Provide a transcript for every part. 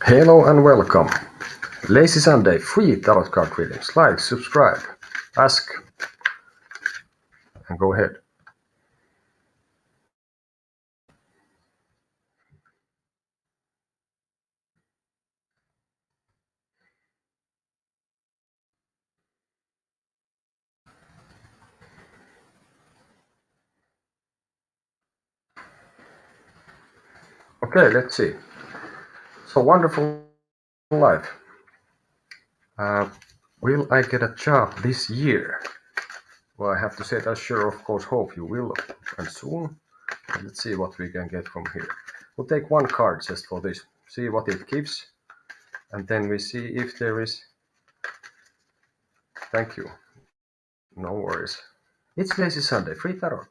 Hello and welcome. Lazy Sunday, free tarot card readings. Like, subscribe, ask, and go ahead. Okay, let's see. So wonderful life. Will I get a job this year? Well, I have to say that sure, of course, hope you will, and soon. Let's see what we can get from here. We'll take one card just for this, see what it gives, and then we see if there is. Thank you. No worries. It's Lazy Sunday, free tarot.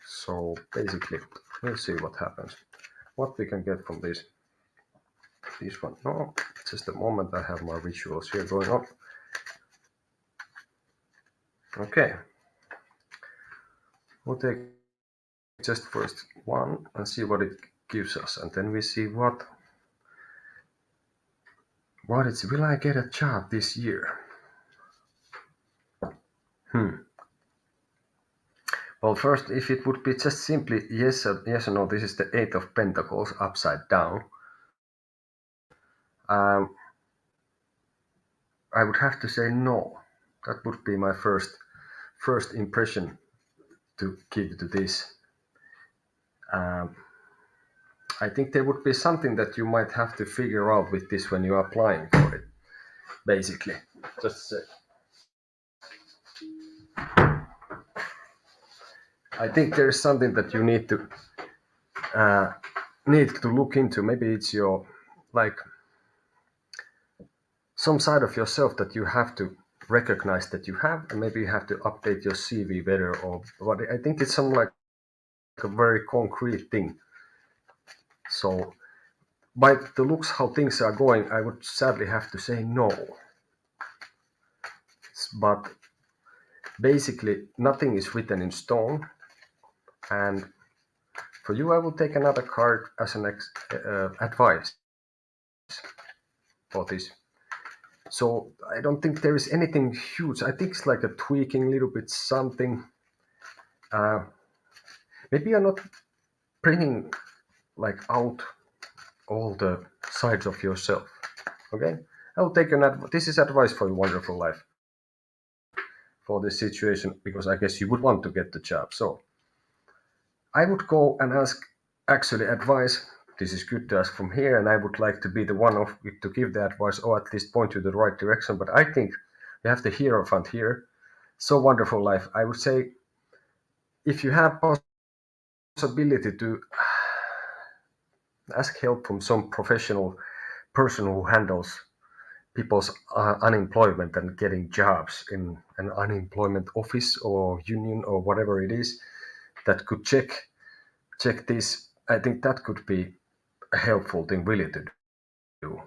So basically, we'll see what happens. What we can get from this one. No, just a moment, I have my rituals here going on. Okay, we'll take just first one and see what it gives us, and then we see what it's. Will I get a job this year? Well, first, if it would be just simply yes or no, this is the Eight of Pentacles upside down. I would have to say no. That would be my first impression to give to this. I think there would be something that you might have to figure out with this when you're applying for it, basically. Just a sec. I think there is something that you need to look into. Maybe it's your, like, some side of yourself that you have to recognize that you have, and maybe you have to update your CV better, or what. I think it's some like a very concrete thing. So by the looks how things are going, I would sadly have to say no. But basically, nothing is written in stone. And for you, I will take another card as an advice for this. So I don't think there is anything huge. I think it's like a tweaking a little bit something. Maybe you're not bringing like out all the sides of yourself. Okay, I will take this is advice for your wonderful life for this situation, because I guess you would want to get the job. So I would go and ask actually advice. This is good to ask from here, and I would like to be the one to give the advice, or at least point you the right direction. But I think we have the Hierophant here. So wonderful life. I would say if you have possibility to ask help from some professional person who handles people's unemployment and getting jobs in an unemployment office or union or whatever it is, that could check this. I think that could be a helpful thing really to do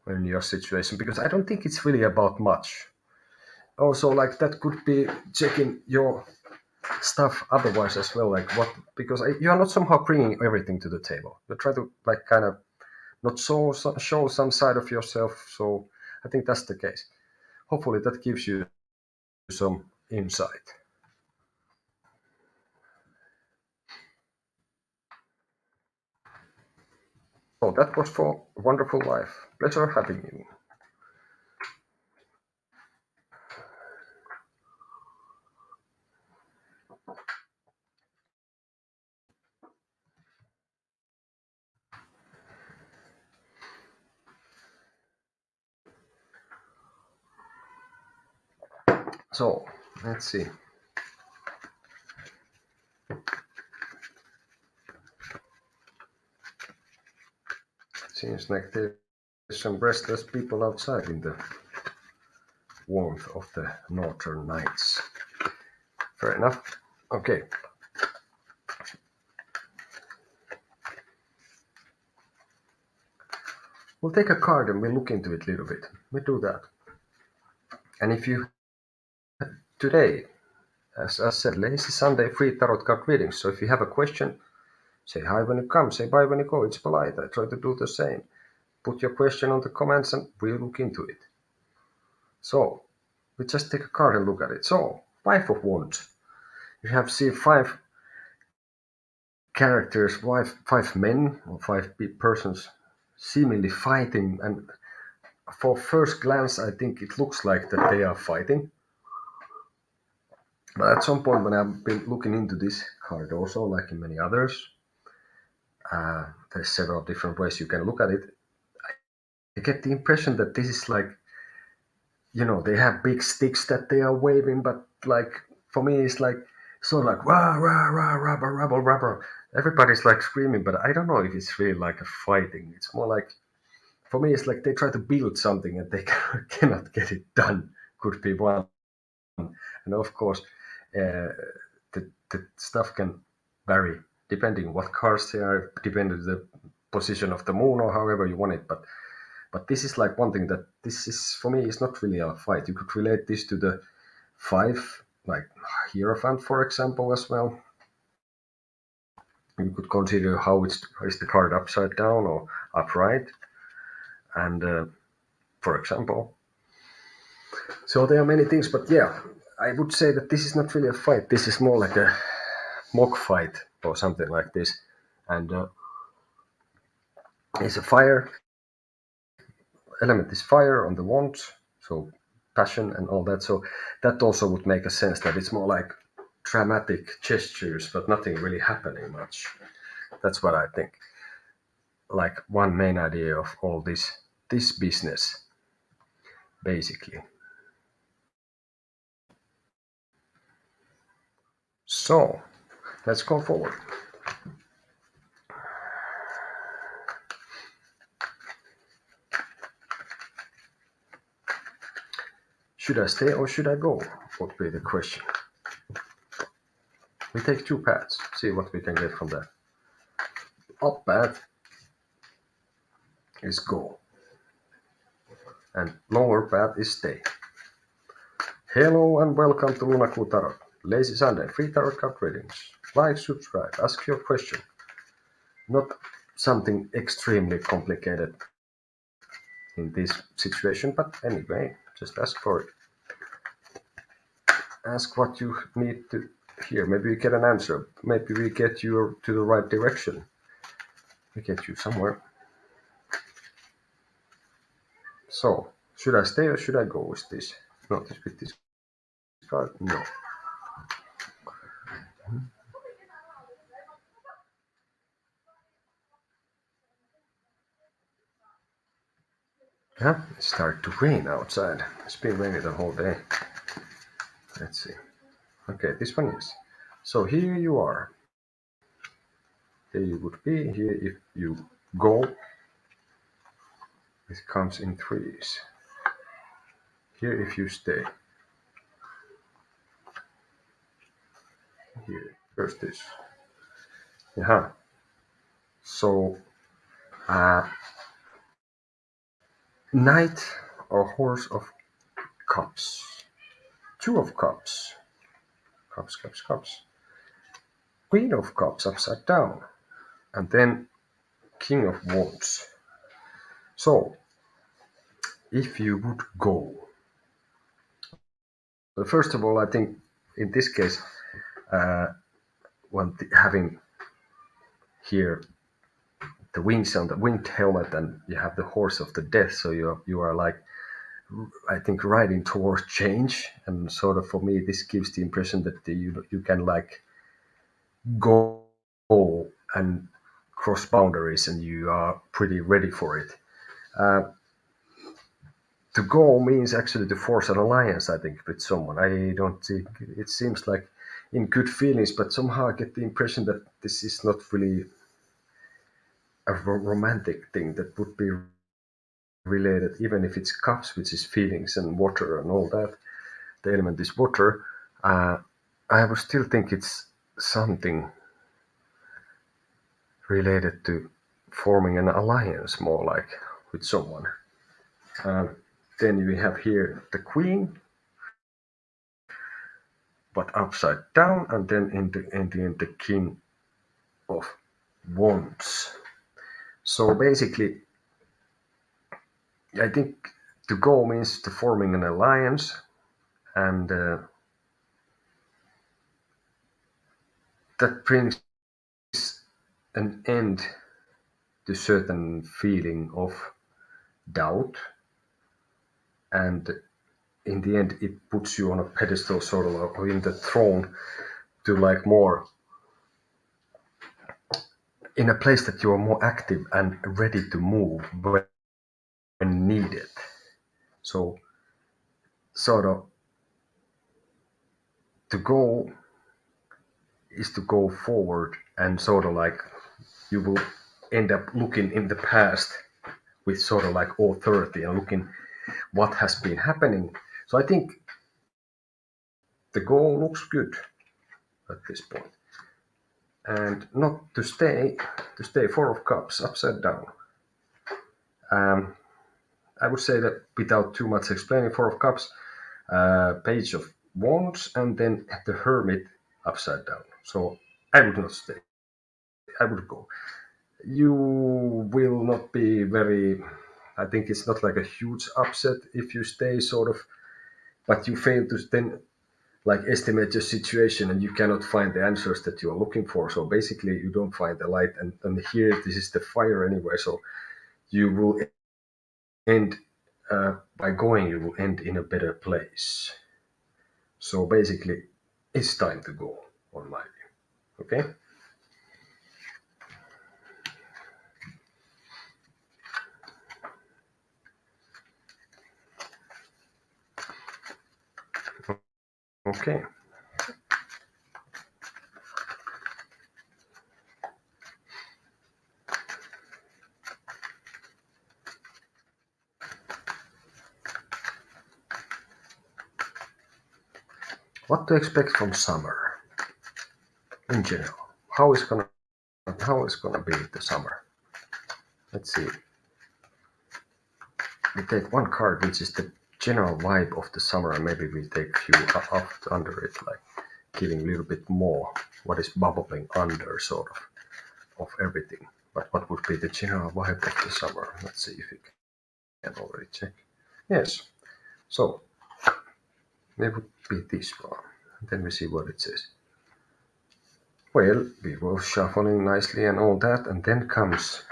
in your situation, because I don't think it's really about much. Also, like, that could be checking your stuff otherwise as well, like what, because you are not somehow bringing everything to the table. You try to like kind of not show some side of yourself. So I think that's the case. Hopefully that gives you some insight. So that was for Wonderful Life. Pleasure having you. So let's see. Seems like there's some restless people outside in the warmth of the northern nights. Fair enough. Okay. We'll take a card and we'll look into it a little bit. We do that. And if you today, as I said, Lazy Sunday free tarot card readings. So if you have a question, say hi when you come, say bye when you go. It's polite. I try to do the same. put your question on the comments and we'll look into it. So we just take a card and look at it. So 5 of Wands. You have seen 5 characters, five men or 5 persons seemingly fighting, and for first glance I think it looks like that they are fighting. But at some point when I've been looking into this card also, like in many others, there's several different ways you can look at it. I get the impression that this is like, they have big sticks that they are waving, but like for me it's like sort of like rah rah rah rubber rubber rubber. Everybody's like screaming, but I don't know if it's really like a fighting. It's more like, for me it's like they try to build something and they cannot get it done. Could be one. And of course, the stuff can vary depending on what cards they are, depending on the position of the moon or however you want it. But this is like one thing that this is, for me, is not really a fight. You could relate this to the 5, like Hierophant, for example, as well. You could consider how is the card upside down or upright, and for example. So there are many things, but yeah, I would say that this is not really a fight. This is more like a mock fight or something like this, and it's a fire element. Is fire on the wand, so passion and all that. So that also would make a sense that it's more like dramatic gestures, but nothing really happening much. That's what I think. Like one main idea of all this business, basically. So let's go forward. Should I stay or should I go? Would be the question. We take 2 paths, see what we can get from that. Up path is go, and lower path is stay. Hello and welcome to Lunaku Tarot. Lazy Sunday, free tarot card readings. Like, subscribe, ask your question. Not something extremely complicated in this situation, but anyway, just ask for it. Ask what you need to hear. Maybe you get an answer. Maybe we get you to the right direction. We get you somewhere. So, should I stay or should I go with this? Not with this card? No. Yeah, it started to rain outside. It's been raining the whole day. Let's see. Okay, this one is. So here you are. Here you would be. Here if you go, it comes in threes. Here if you stay. Here, first this. Yeah. So, Knight or Horse of Cups. 2 of Cups. Cups, cups, cups. Queen of Cups upside down. And then King of Wands. So, if you would go. Well, first of all, I think in this case, when having here the wings on the winged helmet and you have the horse of the death, so you are like, I think, riding towards change, and sort of for me this gives the impression that you can like go and cross boundaries and you are pretty ready for it. To go means actually to force an alliance, I think, with someone. I don't think it seems like in good feelings, but somehow I get the impression that this is not really a romantic thing that would be related, even if it's cups, which is feelings, and water and all that. The element is water. I would still think it's something related to forming an alliance, more like with someone. Then we have here the Queen, but upside down, and then in the end the King of Wands. So basically, I think to go means to forming an alliance, and that brings an end to certain feeling of doubt, and in the end it puts you on a pedestal, sort of, or in the throne, to like more in a place that you are more active and ready to move when needed. So sort of to go is to go forward, and sort of like you will end up looking in the past with sort of like authority and looking what has been happening. So I think the goal looks good at this point. And not to stay Four of Cups upside down. Um, I would say that without too much explaining, Four of Cups, Page of Wands, and then the Hermit upside down. So I would not stay. I would go. You will not be very. I think it's not like a huge upset if you stay sort of, but you fail to then like estimate your situation and you cannot find the answers that you are looking for. So basically, you don't find the light, and here this is the fire anyway. So you will end by going. You will end in a better place. So basically, it's time to go, on my view. Okay. Okay. What to expect from summer in general? How is gonna be the summer? Let's see. We take one card, which is the general vibe of the summer, and maybe we take a few up under it, like giving a little bit more what is bubbling under, sort of everything. But what would be the general vibe of the summer? Let's see if we can already check. Yes. So it would be this one. Then we see what it says. Well, we were shuffling nicely and all that, and then comes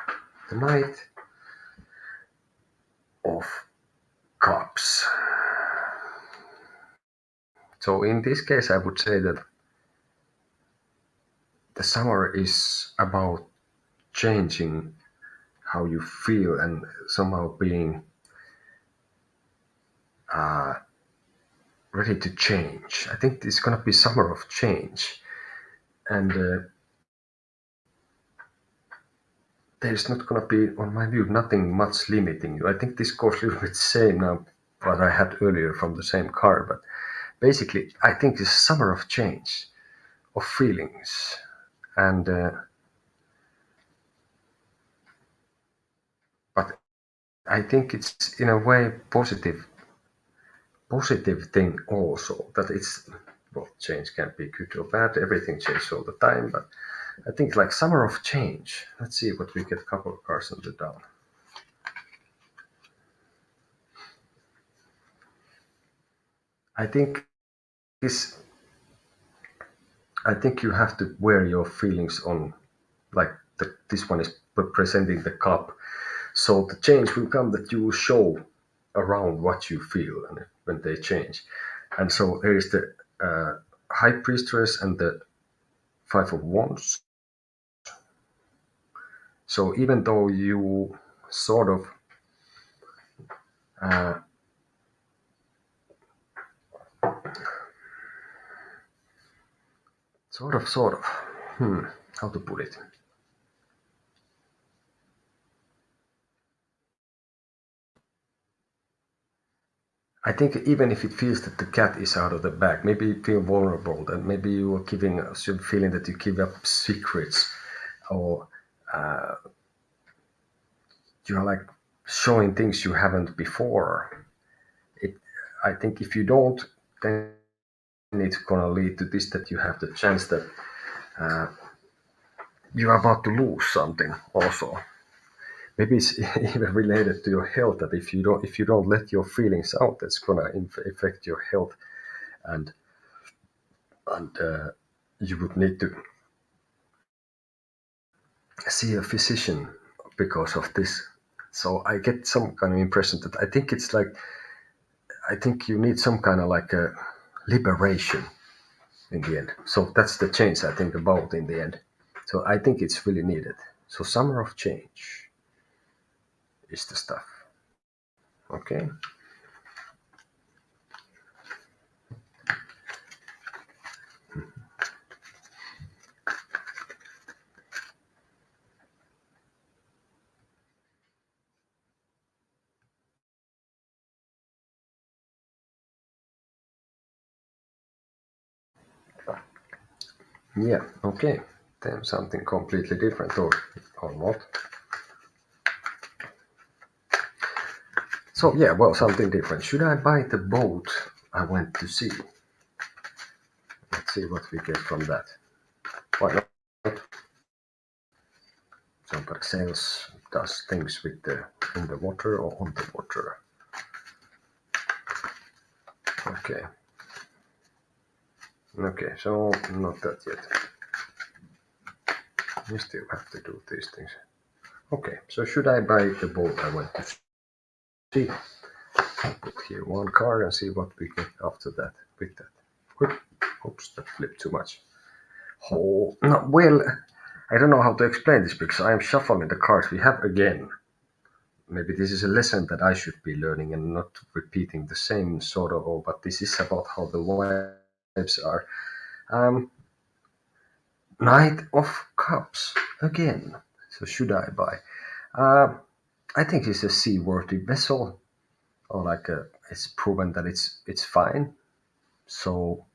the Knight of Cups. So in this case, I would say that the summer is about changing how you feel and somehow being uh, ready to change. I think it's going to be summer of change, and there's not going to be, on my view, nothing much limiting you. I think this goes a little bit same now what I had earlier from the same card, but basically, I think it's summer of change, of feelings, and but I think it's in a way positive thing also, that it's, well, change can be good or bad, everything changes all the time, but I think like summer of change. Let's see what we get. A couple of cards on the down. I think this. I think you have to wear your feelings on, like this one is representing the cup. So the change will come that you will show around what you feel and when they change. And so there is the High Priestess and the Five of Wands. So even though you sort of uh, sort of, how to put it? I think even if it feels that the cat is out of the bag, maybe you feel vulnerable, then maybe you are giving us your feeling that you give up secrets, or uh, you're like showing things you haven't before. It, I think if you don't, then it's gonna lead to this, that you have the chance that uh, you're about to lose something also. maybe it's even related to your health, that if you don't let your feelings out, that's gonna affect your health, and and you would need to see a physician because of this. So I get some kind of impression that I think you need some kind of like a liberation in the end. So that's the change I think about in the end. So I think it's really needed. So summer of change is the stuff. Okay. Yeah. Okay. Then something completely different, or not. So yeah, well, something different. Should I buy the boat I went to see? Let's see what we get from that. Why not? Somebody sells, does things with the in the water or on the water. Okay. Okay, so not that yet. We still have to do these things. Okay, so should I buy the boat I went to see? I'll put here one card and see what we get after that with that. Quick. Oops, that flipped too much. Oh, no, well, I don't know how to explain this because I am shuffling the cards we have again. Maybe this is a lesson that I should be learning and not repeating the same sort of, oh, but this is about how the vibes are. Um, Knight of Cups again. So should I buy? Uh, I think it's a seaworthy vessel, or it's proven that it's fine. So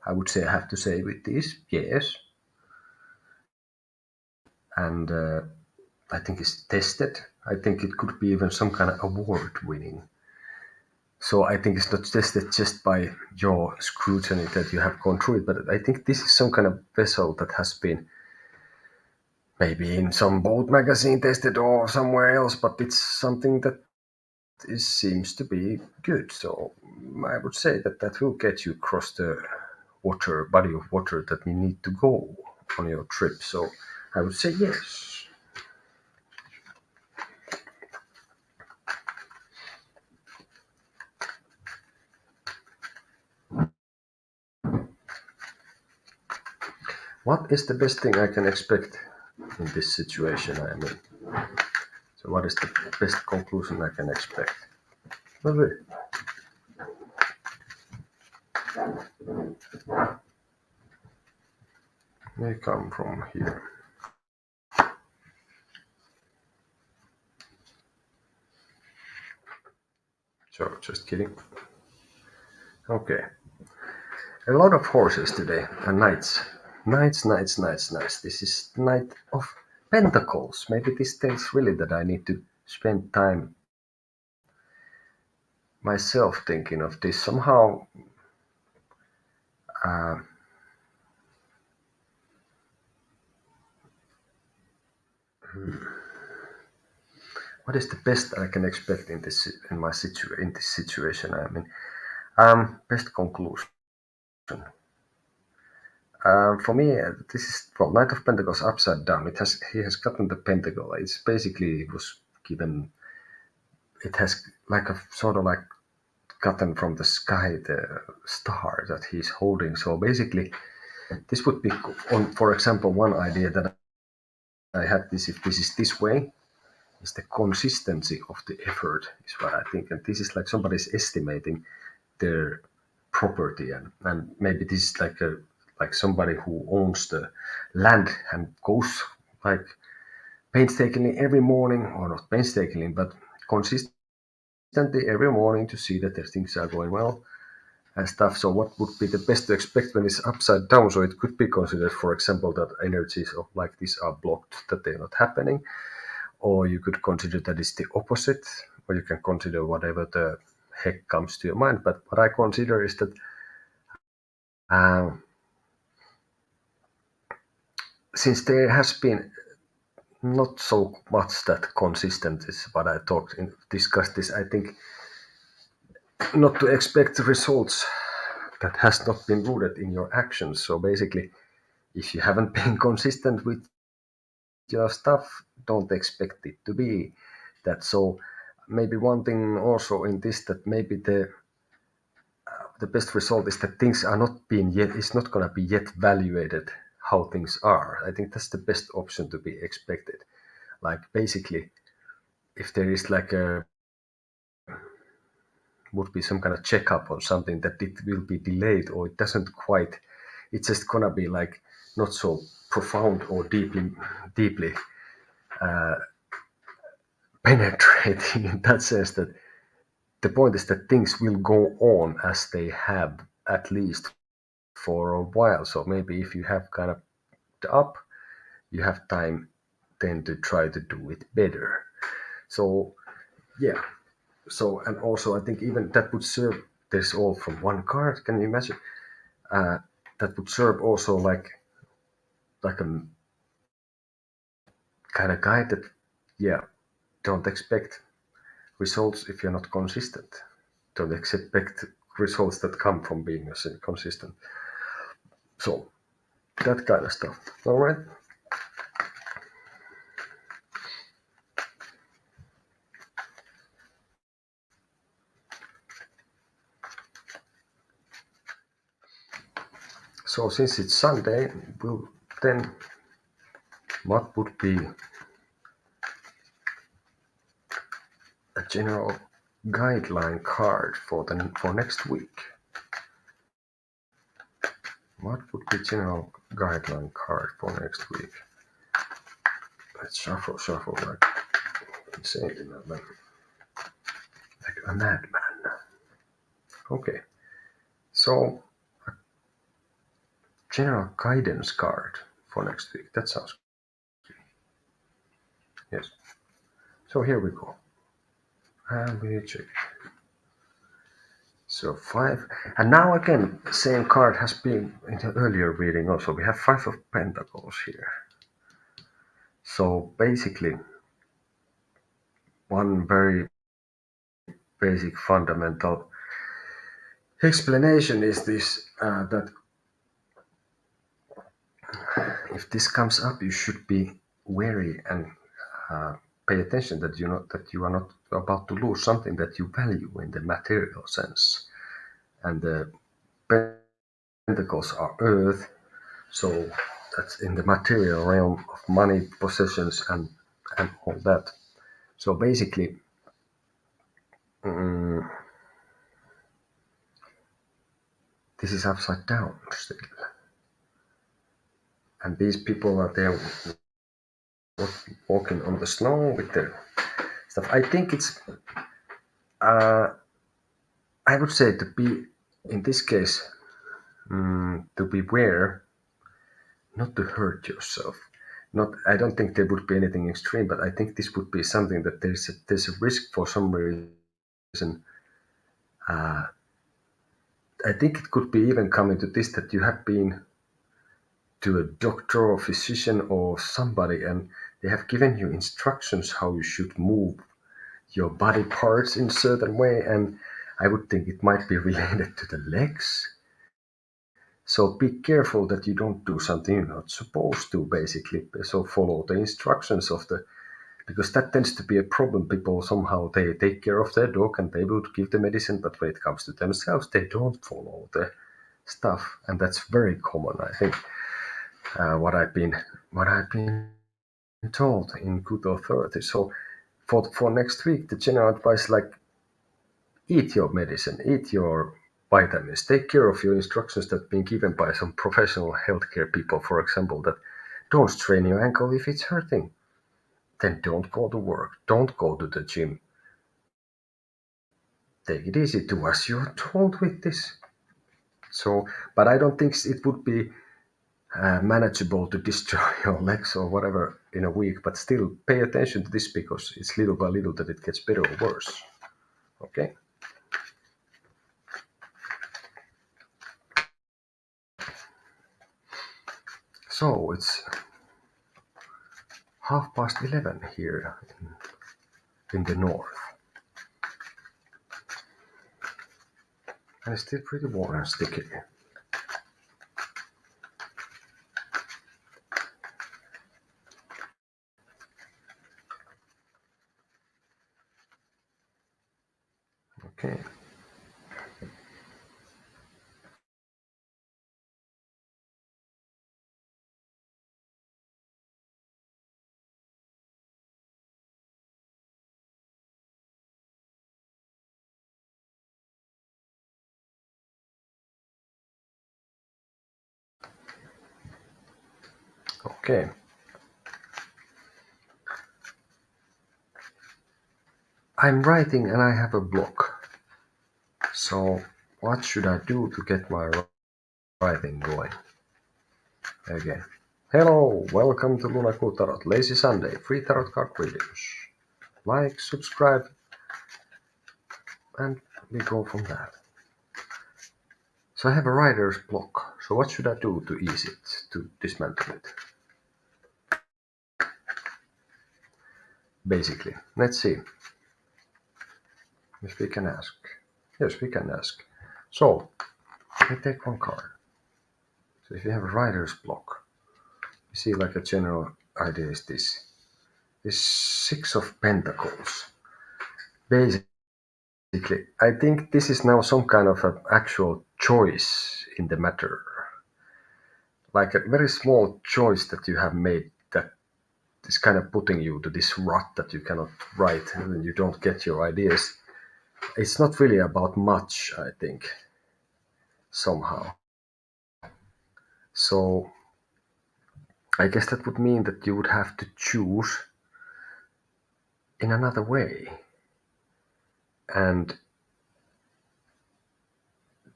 I would say I have to say with this, yes. And I think it's tested. I think it could be even some kind of award winning. So I think it's not tested just by your scrutiny that you have gone through it, but I think this is some kind of vessel that has been maybe in some boat magazine tested or somewhere else, but it's something that seems to be good. So I would say that that will get you across the body of water that you need to go on your trip. So I would say yes. What is the best thing I can expect in this situation I am in? So what is the best conclusion I can expect? Well, they come from here. So just kidding. Okay. A lot of horses today and knights. Knights, knights, knights, knights. This is Knight of Pentacles. Maybe this tells really that I need to spend time myself thinking of this. Somehow, uh, what is the best I can expect in this situation I'm in? Best conclusion. For me, this is well, Knight of Pentacles upside down. He has gotten the pentacle. It's basically it was given. It has like a sort of like gotten from the sky the star that he's holding. So basically, this would be on, for example, one idea that I had this if this is this way is the consistency of the effort is what I think, and this is like somebody's estimating their property, and maybe this is like somebody who owns the land and goes like painstakingly every morning, or not painstakingly, but consistently every morning to see that their things are going well and stuff. So what would be the best to expect when it's upside down? So it could be considered, for example, that energies of like this are blocked, that they're not happening, or you could consider that it's the opposite, or you can consider whatever the heck comes to your mind. But what I consider is that um, since there has been not so much that consistent is what I discussed this. I think not to expect results that has not been rooted in your actions. So basically, if you haven't been consistent with your stuff, don't expect it to be that. So maybe one thing also in this, that maybe the best result is that things are not being yet, it's not going to be yet evaluated how things are. I think that's the best option to be expected. Like basically, if there is like a would be some kind of checkup on something, that it will be delayed or it doesn't quite, it's just gonna be like not so profound or deeply penetrating in that sense, that the point is that things will go on as they have, at least for a while. So maybe if you have kind of the up, you have time then to try to do it better. So yeah. So, and also I think even that would serve, this all from one card, can you imagine? That would serve also like a kind of guide that, yeah, don't expect results if you're not consistent. Don't expect results that come from being consistent. So that kind of stuff. All right. So since it's Sunday, we'll then, what would be a general guideline card for next week? What would be general guideline card for next week? Let's shuffle like insane, like a madman. Okay, so general guidance card for next week. That sounds good. Yes. So here we go. And we check. So 5, and now again, same card has been in the earlier reading also. We have 5 of Pentacles here. So basically, one very basic fundamental explanation is this, that if this comes up, you should be wary and pay attention that you are not about to lose something that you value in the material sense. And the pentacles are earth, so that's in the material realm of money, possessions, and all that. So basically, this is upside down still, and these people are there walking on the snow with their stuff. I think it's I would say to be, in this case, to beware not to hurt yourself. Not, I don't think there would be anything extreme, but I think this would be something that there's a risk for some reason. I think it could be even coming to this, that you have been to a doctor or physician or somebody, and they have given you instructions how you should move your body parts in a certain way, and I would think it might be related to the legs. So be careful that you don't do something you're not supposed to, basically. So follow the instructions of the, because that tends to be a problem. People somehow they take care of their dog and they would give the medicine, but when it comes to themselves, they don't follow the stuff, and that's very common. I think what I've been told in good authority. So for next week, the general advice, like, eat your medicine, eat your vitamins, take care of your instructions that have been given by some professional healthcare people, for example, that don't strain your ankle if it's hurting. Then don't go to work, don't go to the gym. Take it easy, do as you're told with this. So, but I don't think it would be manageable to destroy your legs or whatever in a week, but still pay attention to this, because it's little by little that it gets better or worse. Okay. So it's 11:30 here in the north. And it's still pretty warm and sticky. Okay. Okay. I'm writing and I have a block. So what should I do to get my writing going? Again. Hello, welcome to Lunaku Tarot. Lazy Sunday, free tarot card readings. Like, subscribe, and we go from that. So I have a writer's block. So what should I do to ease it, to dismantle it? Basically, let's see if we can ask. Yes, we can ask. So, I take one card. So if you have a writer's block, you see like a general idea is this. This Six of Pentacles. Basically, I think this is now some kind of an actual choice in the matter. Like a very small choice that you have made that is kind of putting you to this rut that you cannot write and you don't get your ideas. It's not really about much, I think, somehow. So I guess that would mean that you would have to choose in another way. And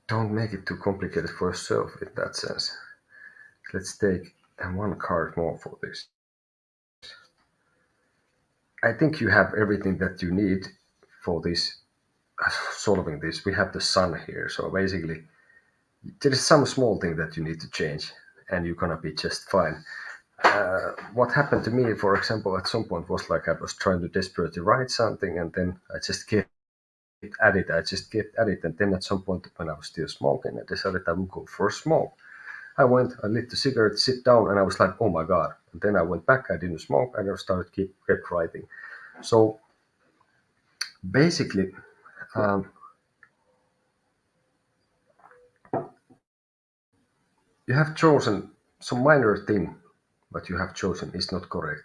don't make it too complicated for yourself in that sense. Let's take one card more for this. I think you have everything that you need for this, solving this. We have the sun here, so basically there is some small thing that you need to change and you're gonna be just fine. What happened to me, for example, at some point was like I was trying to desperately write something and then I just kept at it. And then at some point when I was still smoking, I decided I would go for a smoke. I lit the cigarette, sit down, and I was like, oh my God. And then I went back, I didn't smoke, and I kept writing. So basically, um, you have chosen some minor thing, but you have chosen is not correct.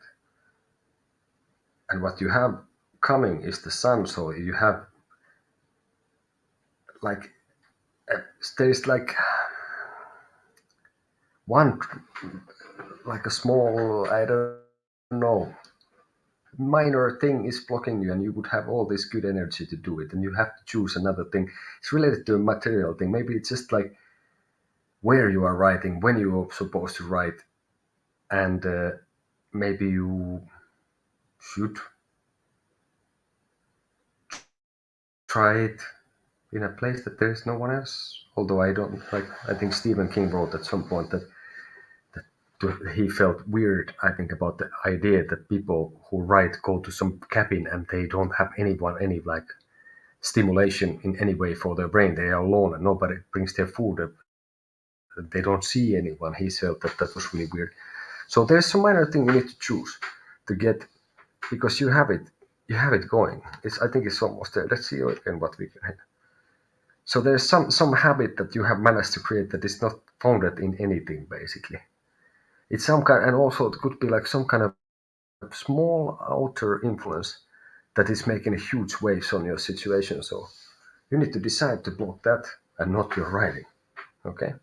And what you have coming is the sun, so you have like, there's like one, like a small, I don't know, minor thing is blocking you and you would have all this good energy to do it and you have to choose another thing. It's related to a material thing. Maybe it's just like where you are writing, when you are supposed to write, and maybe you should try it in a place that there is no one else. Although I don't like, I think Stephen King wrote at some point that he felt weird, I think, about the idea that people who write go to some cabin and they don't have any like stimulation in any way for their brain. They are alone and nobody brings their food. They don't see anyone. He felt that that was really weird. So there's some minor thing you need to choose to get, because you have it. You have it going. I think it's almost there. Let's see again what we can have. So there's some habit that you have managed to create that is not founded in anything basically. It's some kind, and also it could be like some kind of small outer influence that is making a huge waves on your situation. So you need to decide to block that and not your writing. Okay.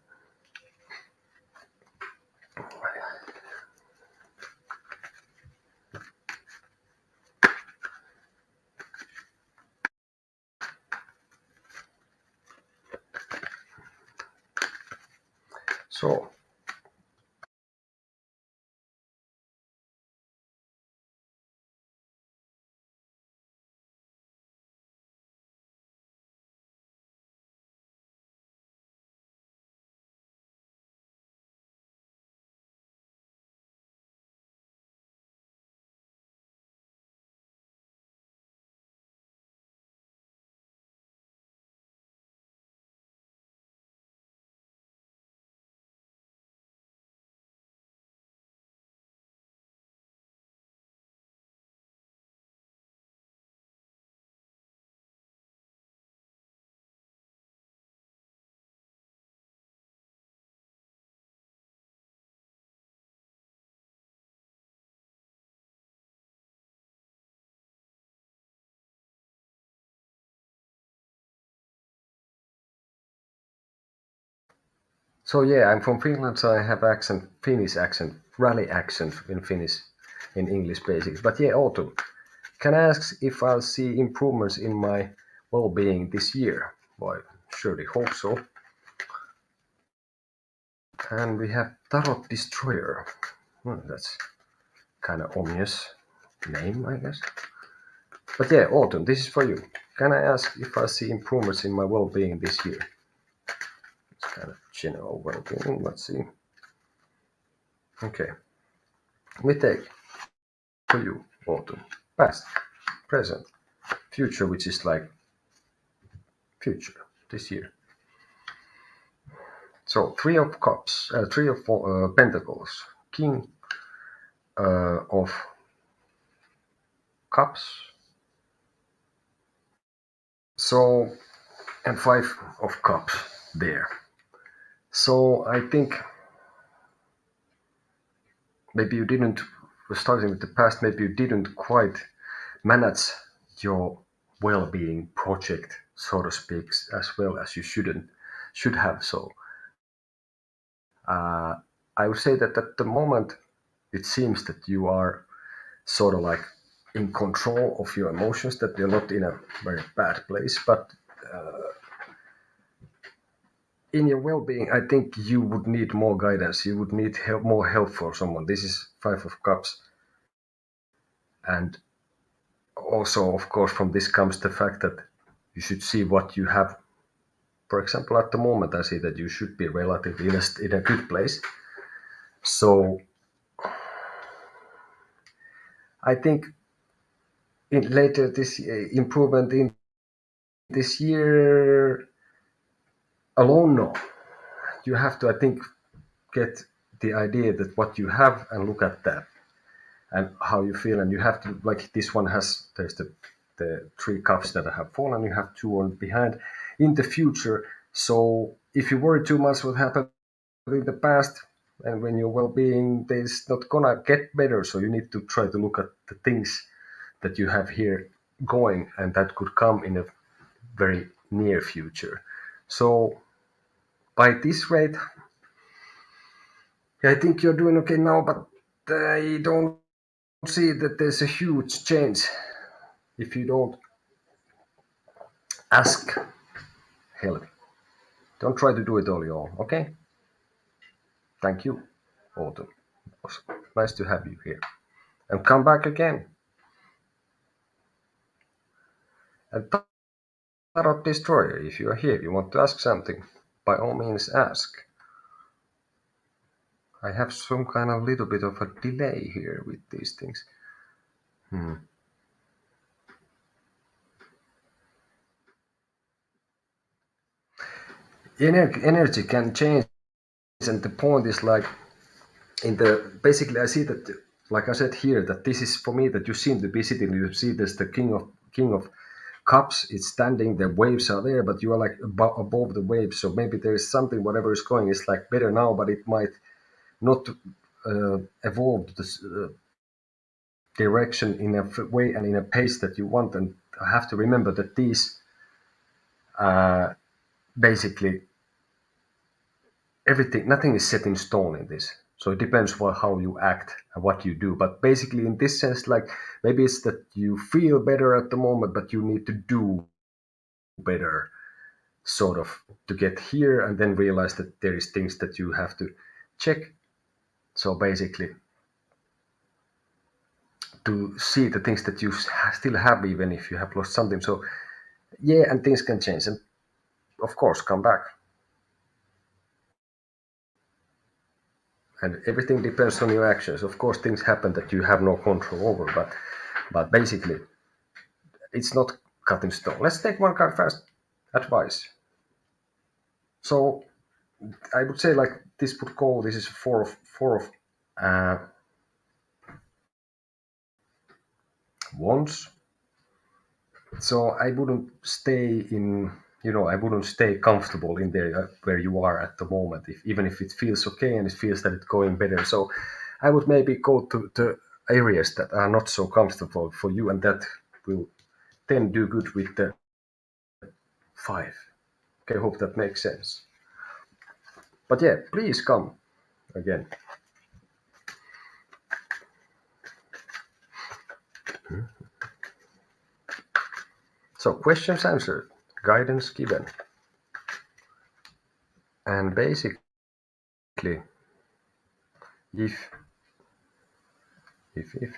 So So yeah, I'm from Finland, so I have accent, Finnish accent, rally accent in Finnish, in English basics. But yeah, autumn. Can I ask if I'll see improvements in my well-being this year? Well, I surely hope so. And we have Tarot Destroyer. That's kind of ominous name, I guess. But yeah, autumn, this is for you. Can I ask if I see improvements in my well-being this year? It's kind of general well-being. Let's see. Okay. We take for you autumn, past, present, future, which is like future this year. So three of cups, three of pentacles, king of cups. So and five of cups there. So I think maybe you didn't, starting with the past, maybe you didn't quite manage your well-being project, so to speak, as well as you should have. So I would say that at the moment it seems that you are sort of like in control of your emotions, that you're not in a very bad place, but in your well-being, I think you would need more guidance. You would need help, more help for someone. This is Five of Cups, and also, of course, from this comes the fact that you should see what you have. For example, at the moment, I see that you should be relatively in a good place. So I think in later this improvement in this year alone, no. You have to, I think, get the idea that what you have and look at that and how you feel, and you have to, like this one has, there's the three cups that have fallen, you have two on behind in the future. So if you worry too much what happened in the past, and when your well-being is not gonna get better, so you need to try to look at the things that you have here going, and that could come in a very near future. So by this rate, I think you're doing okay now, but I don't see that there's a huge change if you don't ask help. Don't try to do it all your own, okay? Thank you, Autumn. It was nice to have you here. And come back again. And Tarot Destroyer, if you are here, you want to ask something, by all means ask. I have some kind of little bit of a delay here with these things. Energy can change, and the point is like in the basically I see that, like I said here, that this is for me that you seem to be sitting, you see there's the king of cups, it's standing, the waves are there, but you are like above the waves, so maybe there is something, whatever is going is like better now, but it might not evolve this direction in a way and in a pace that you want. And I have to remember that these basically everything, nothing is set in stone in this. So it depends how you act and what you do. But basically, in this sense, like maybe it's that you feel better at the moment, but you need to do better, sort of, to get here, and then realize that there is things that you have to check. So basically, to see the things that you still have, even if you have lost something. So yeah, and things can change, and of course, come back. And everything depends on your actions. Of course, things happen that you have no control over, but basically, it's not cut in stone. Let's take one card first. Advice. So I would say like this would go. This is four of wands. So I wouldn't stay in. I wouldn't stay comfortable in there where you are at the moment, even if it feels okay and it feels that it's going better. So I would maybe go to the areas that are not so comfortable for you, and that will then do good with the five. Okay, hope that makes sense. But yeah, please come again. So questions answered, guidance given, and basically, if if if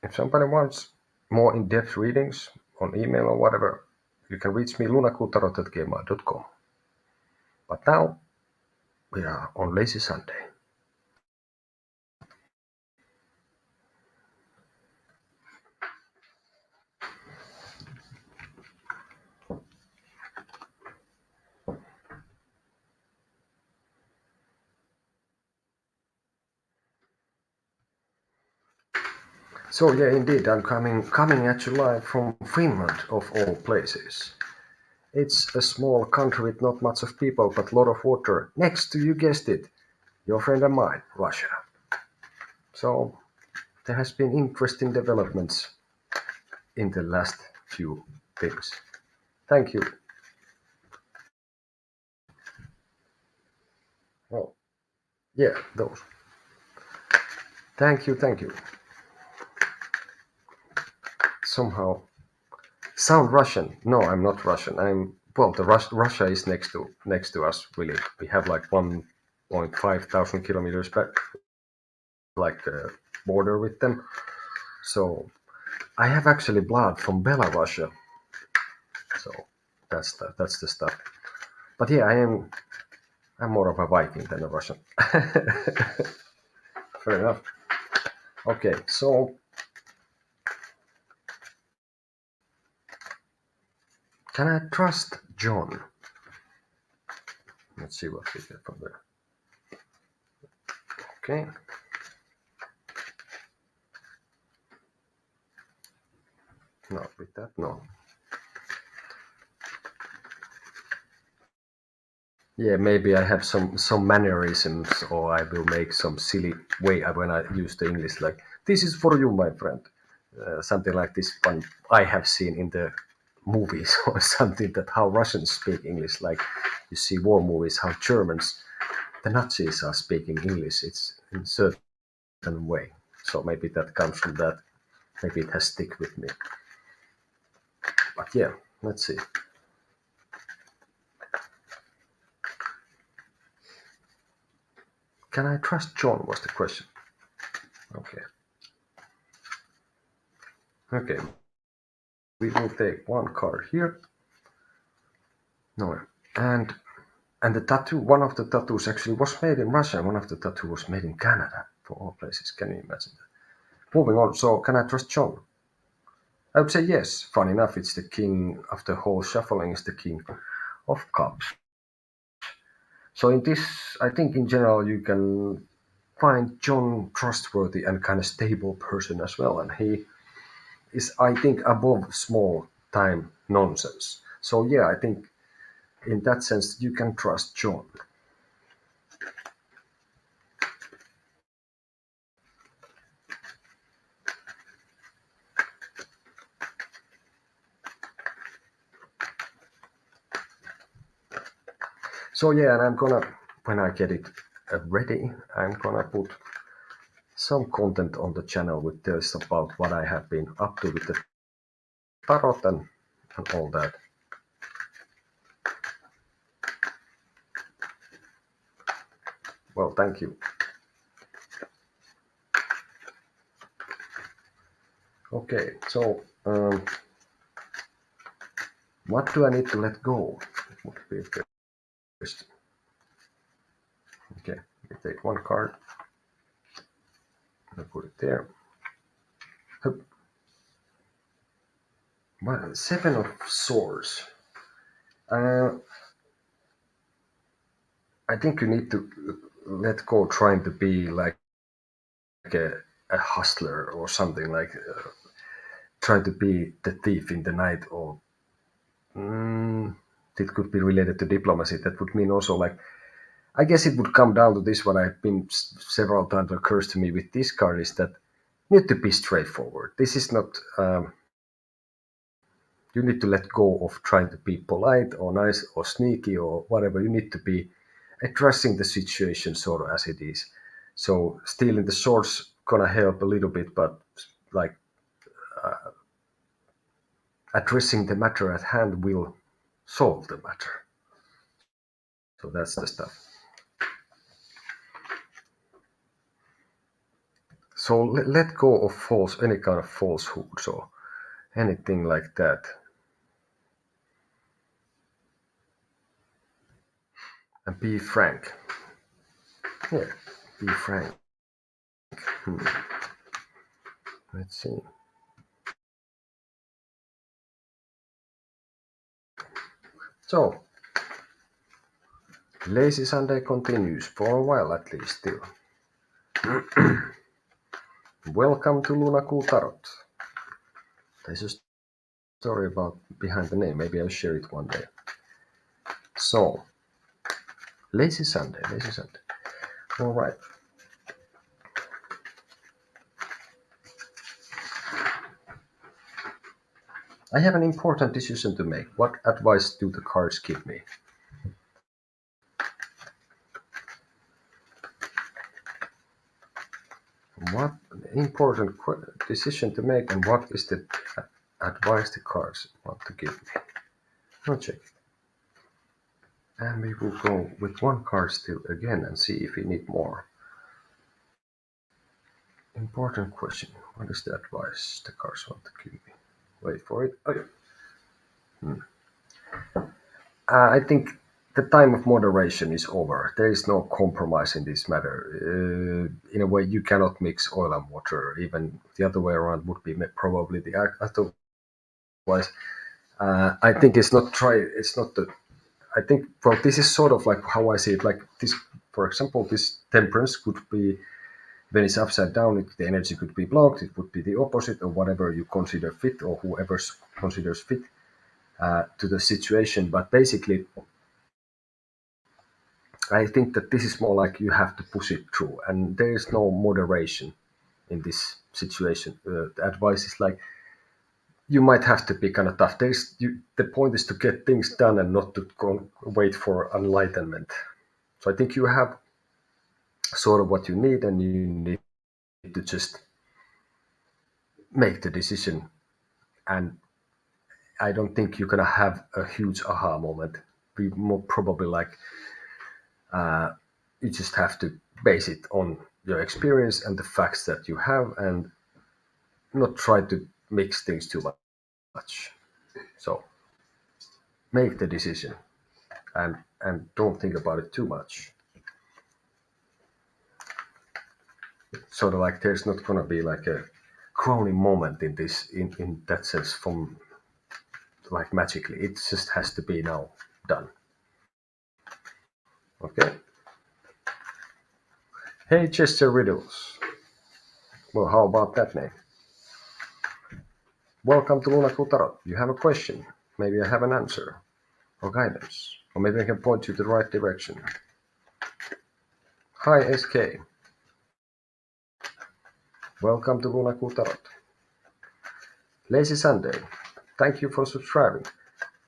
if somebody wants more in-depth readings on email or whatever, you can reach me lunakutarot@gmail.com. But now we are on Lazy Sunday. So yeah, indeed, I'm coming at you live from Finland, of all places. It's a small country with not much of people, but a lot of water. Next to, you guessed it, your friend and mine, Russia. So there has been interesting developments in the last few things. Thank you. Oh, yeah, those. Thank you, thank you. Somehow sound Russian. No, I'm not Russian. Russia is next to us. Really, we have like 1.5 thousand kilometers back, like border with them. So I have actually blood from Belarus. So that's the stuff. But yeah, I'm more of a Viking than a Russian. Fair enough. Okay, so can I trust John? Let's see what we get from there. Okay. Not with that, no. Yeah, maybe I have some mannerisms, or I will make some silly way when I use the English, like "This is for you, my friend," something like this. One I have seen in the movies or something, that how Russians speak English. Like you see war movies, how Germans, the Nazis, are speaking English. It's in a certain way. So maybe that comes from that. Maybe it has stick with me. But yeah, let's see. Can I trust John? Was the question. Okay. Okay. We will take one card here. No. And the tattoo, one of the tattoos actually was made in Russia, and one of the tattoos was made in Canada, for all places. Can you imagine that? Moving on. So can I trust John? I would say yes. Fun enough, it's the king of the whole shuffling, is the king of cups. So in this, I think in general you can find John trustworthy and kind of stable person as well, and he is, I think, above small time nonsense. So yeah, I think in that sense you can trust John. So yeah, and I'm gonna, when I get it ready, I'm gonna put some content on the channel with this about what I have been up to with the tarot and all that. Well, thank you. Okay, so what do I need to let go? Would be the question. Okay, we take one card. I put it there. Well, Seven of Swords. I think you need to let go trying to be like a hustler or something, like trying to be the thief in the night, or it could be related to diplomacy. That would mean also, like, I guess it would come down to this. What I've been several times occurs to me with this card is that you need to be straightforward. This is not. You need to let go of trying to be polite or nice or sneaky or whatever. You need to be addressing the situation sort of as it is. So stealing the swords gonna help a little bit, but like addressing the matter at hand will solve the matter. So that's the stuff. So let go of any kind of falsehoods or anything like that. And be frank. Yeah, be frank. Let's see. So, Lazy Sunday continues for a while at least still. Welcome to Lunaku Tarot. There's a story about behind the name. Maybe I'll share it one day. So, Lazy Sunday. All right. I have an important decision to make. What advice do the cards give me? What important decision to make, and what is the advice the cards want to give me? I'll check. And we will go with one card still again and see if we need more. Important question. What is the advice the cards want to give me? Wait for it. Oh, yeah. I think the time of moderation is over. There is no compromise in this matter. In a way, you cannot mix oil and water. Even the other way around would be probably the otherwise. I think it's not try. It's not the. I think well, this is sort of like how I see it. Like this, for example, this temperance could be when it's upside down. The energy could be blocked. It would be the opposite, or whatever you consider fit, or whoever considers fit to the situation. But basically, I think that this is more like you have to push it through, and there is no moderation in this situation. The advice is like you might have to be kind of tough. The point is to get things done and not to wait for enlightenment. So I think you have sort of what you need, and you need to just make the decision. And I don't think you're gonna have a huge aha moment. Be more probably like you just have to base it on your experience and the facts that you have, and not try to mix things too much. So make the decision and don't think about it too much. Sort of like there's not gonna be like a crowning moment in this in that sense from like magically. It just has to be now done. Okay. Hey Chester Riddles. Well, how about that name? Welcome to Lunaku Tarot. You have a question. Maybe I have an answer or guidance. Or maybe I can point you to the right direction. Hi SK. Welcome to Lunaku Tarot. Lazy Sunday. Thank you for subscribing.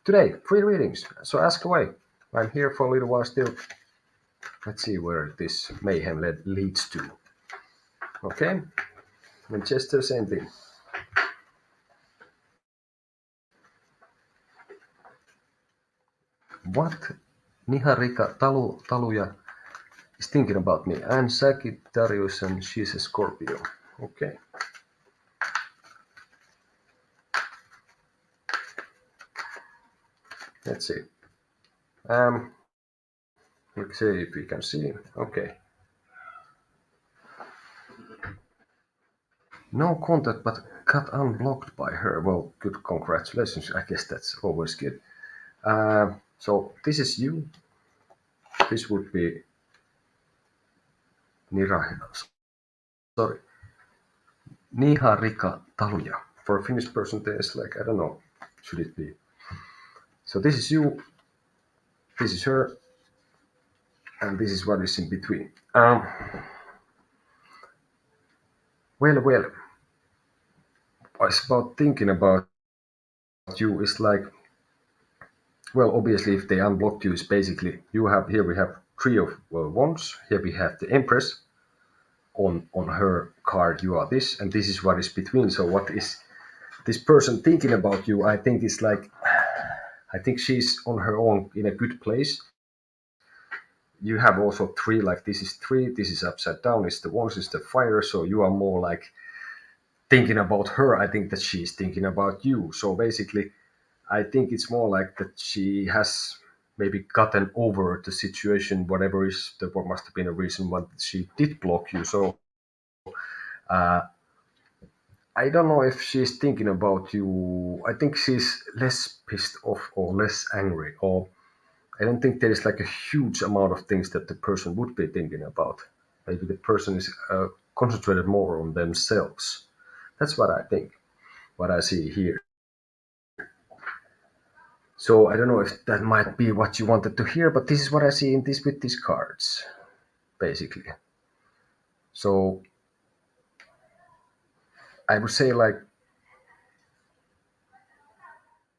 Today, free readings, so ask away. I'm here for a little while still. Let's see where this mayhem leads to. Okay? Manchester, same thing. What Niharika Taluja is thinking about me? I'm Sagittarius and she's a Scorpio. Okay. Let's see. Let's see if we can see. Okay. No contact, but got unblocked by her. Well, good, congratulations. I guess that's always good. So this is you. This would be sorry, Niharika Taluja. For a Finnish person, there's like, I don't know, should it be? So this is you, this is her, and this is what is in between. Well, I was about thinking about you is like, well, obviously, if they unblocked you, is basically you have here we have three of wands. Here we have the Empress. On her card, you are this, and this is what is between. So, what is this person thinking about you? I think it's like, I think she's on her own in a good place. You have also three, like this is three, this is upside down, it's the wands, is the fire. So you are more like thinking about her. I think that she's thinking about you. So basically, I think it's more like that she has maybe gotten over the situation, whatever is the what must have been a reason why she did block you. So uh, I don't know if she's thinking about you. I think she's less pissed off or less angry, or I don't think there is like a huge amount of things that the person would be thinking about. Maybe the person is concentrated more on themselves. That's what I think, what I see here. So I don't know if that might be what you wanted to hear, but this is what I see in this with these cards, basically. So I would say like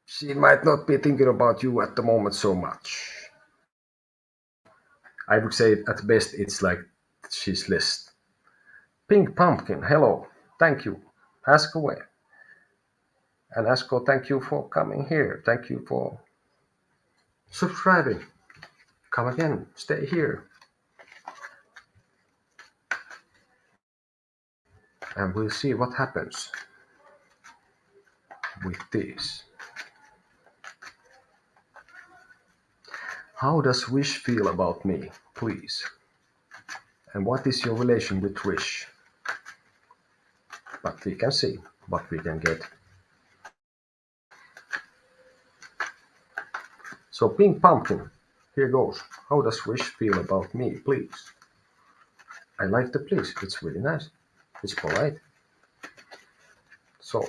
she might not be thinking about you at the moment so much. I would say at best it's like she's less. Pink Pumpkin, hello, thank you. Ask away. And Asko, thank you for coming here. Thank you for subscribing. Come again, stay here. And we'll see what happens with this. How does Wish feel about me, please? And what is your relation with Wish? But we can see what we can get. So Pink Pumpkin, here goes. How does Wish feel about me, please? I like the please, it's really nice. It's polite. So,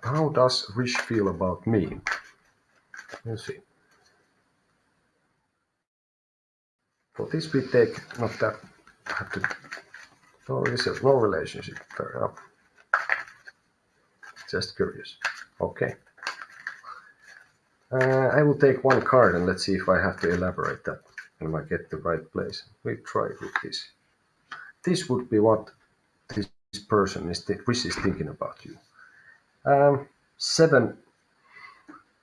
how does Wish feel about me? Let's see. For this we take not that have to no relationship, fair enough. Just curious. Okay. I will take one card and let's see if I have to elaborate that when I get the right place. We try with this. This would be what this person is thinking about you. Seven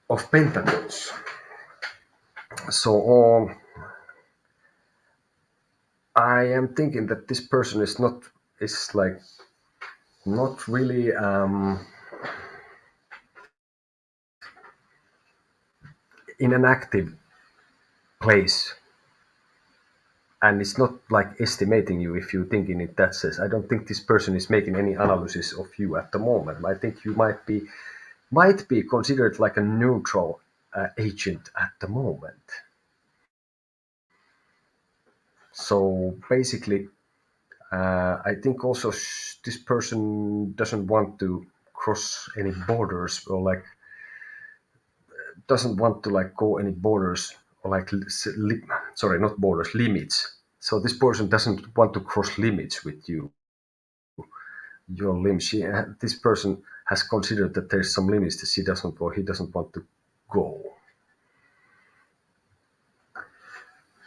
of Pentacles. So I am thinking that this person is like not really in an active place, and it's not like estimating you if you think in it that sense. I don't think this person is making any analysis of you at the moment. I think you might be considered like a neutral agent at the moment. So basically, I think also this person doesn't want to cross any borders, or like doesn't want to like go any borders, or like sorry, not borders, limits. So this person doesn't want to cross limits with you, your limits. This person has considered that there's some limits that she doesn't or he doesn't want to go.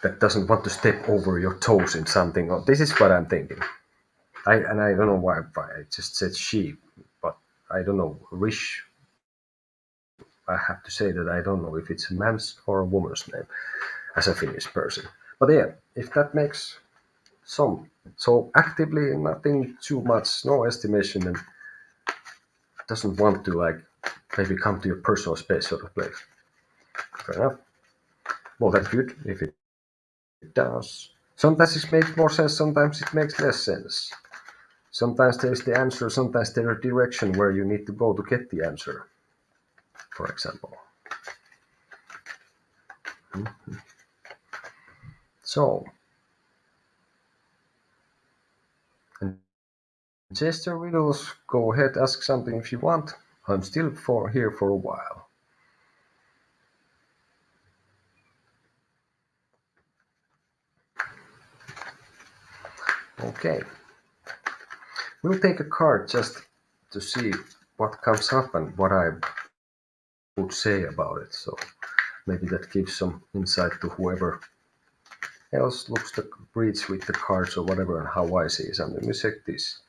That doesn't want to step over your toes in something. Or this is what I'm thinking. I don't know why I just said she, but I don't know. Wish. I have to say that I don't know if it's a man's or a woman's name as a Finnish person. But yeah, if that makes some. So actively nothing too much, no estimation, and doesn't want to like maybe come to your personal space sort of place. Fair enough. Well, that's good if it does. Sometimes it makes more sense, sometimes it makes less sense. Sometimes there's the answer, sometimes there's a direction where you need to go to get the answer, for example. So, and Jester Riddles, go ahead, ask something if you want. I'm still here for a while. Okay. We'll take a card just to see what comes up and what I would say about it. So maybe that gives some insight to whoever else looks to reads with the cards or whatever, and how I see something. Let me check this.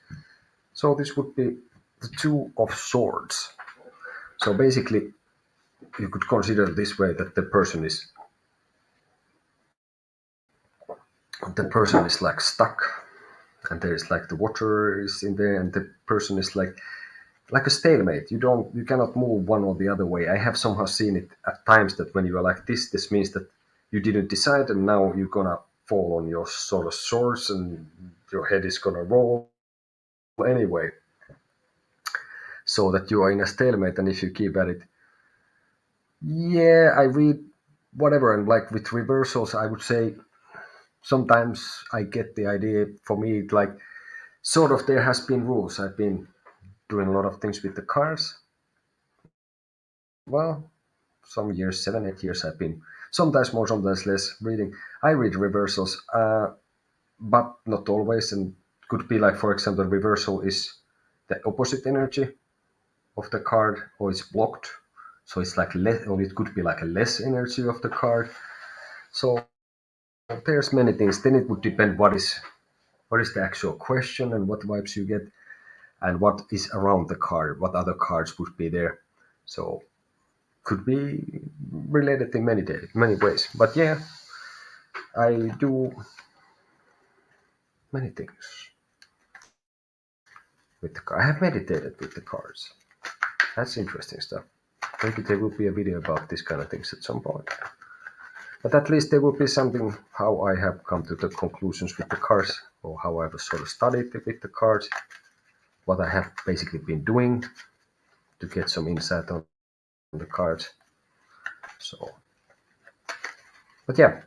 So this would be the Two of Swords. So basically, you could consider it this way, that the person is like stuck, and there's like the water is in there, and the person is like a stalemate. You cannot move one or the other way. I have somehow seen it at times that when you are like this means that you didn't decide, and now you're gonna fall on your sort of swords, and your head is gonna roll anyway. So that you are in a stalemate, and if you keep at it, yeah, I read whatever, and like with reversals, I would say sometimes I get the idea. For me, like sort of there has been rules. I've been doing a lot of things with the cars. Well, some years, 7, 8 years, I've been sometimes more, sometimes less reading. I read reversals, but not always, and could be like, for example, reversal is the opposite energy of the card, or it's blocked, so it's like less, or it could be like a less energy of the card. So there's many things. Then it would depend what is the actual question and what vibes you get, and what is around the card, what other cards would be there. So could be related in many ways. But yeah, I do many things with the card. I have meditated with the cards. That's interesting stuff. Maybe there will be a video about this kind of things at some point. But at least there will be something how I have come to the conclusions with the cards, or how I've sort of studied with the cards, what I have basically been doing to get some insight on the cards. So, but yeah,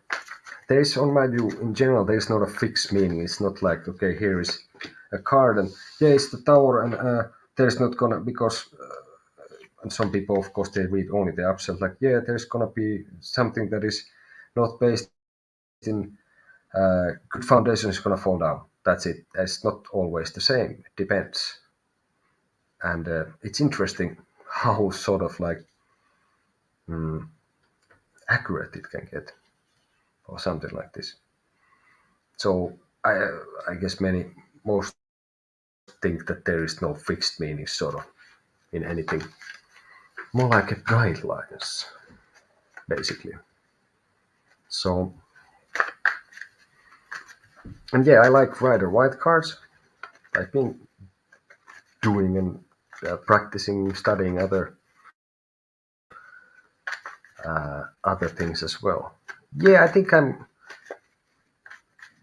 there is, on my view, in general, there is not a fixed meaning. It's not like, okay, here is a card, and yeah, it's the tower, and there's not gonna, because and some people, of course, they read only the upside, like, yeah, there's gonna be something that is not based in good foundation is gonna fall down. That's it. It's not always the same. It depends, and it's interesting how sort of like accurate it can get, or something like this. So I guess most think that there is no fixed meaning, sort of, in anything. More like a guidelines, basically. So, and yeah, I like Rider White cards. I've been doing and practicing, studying other things as well. Yeah, I think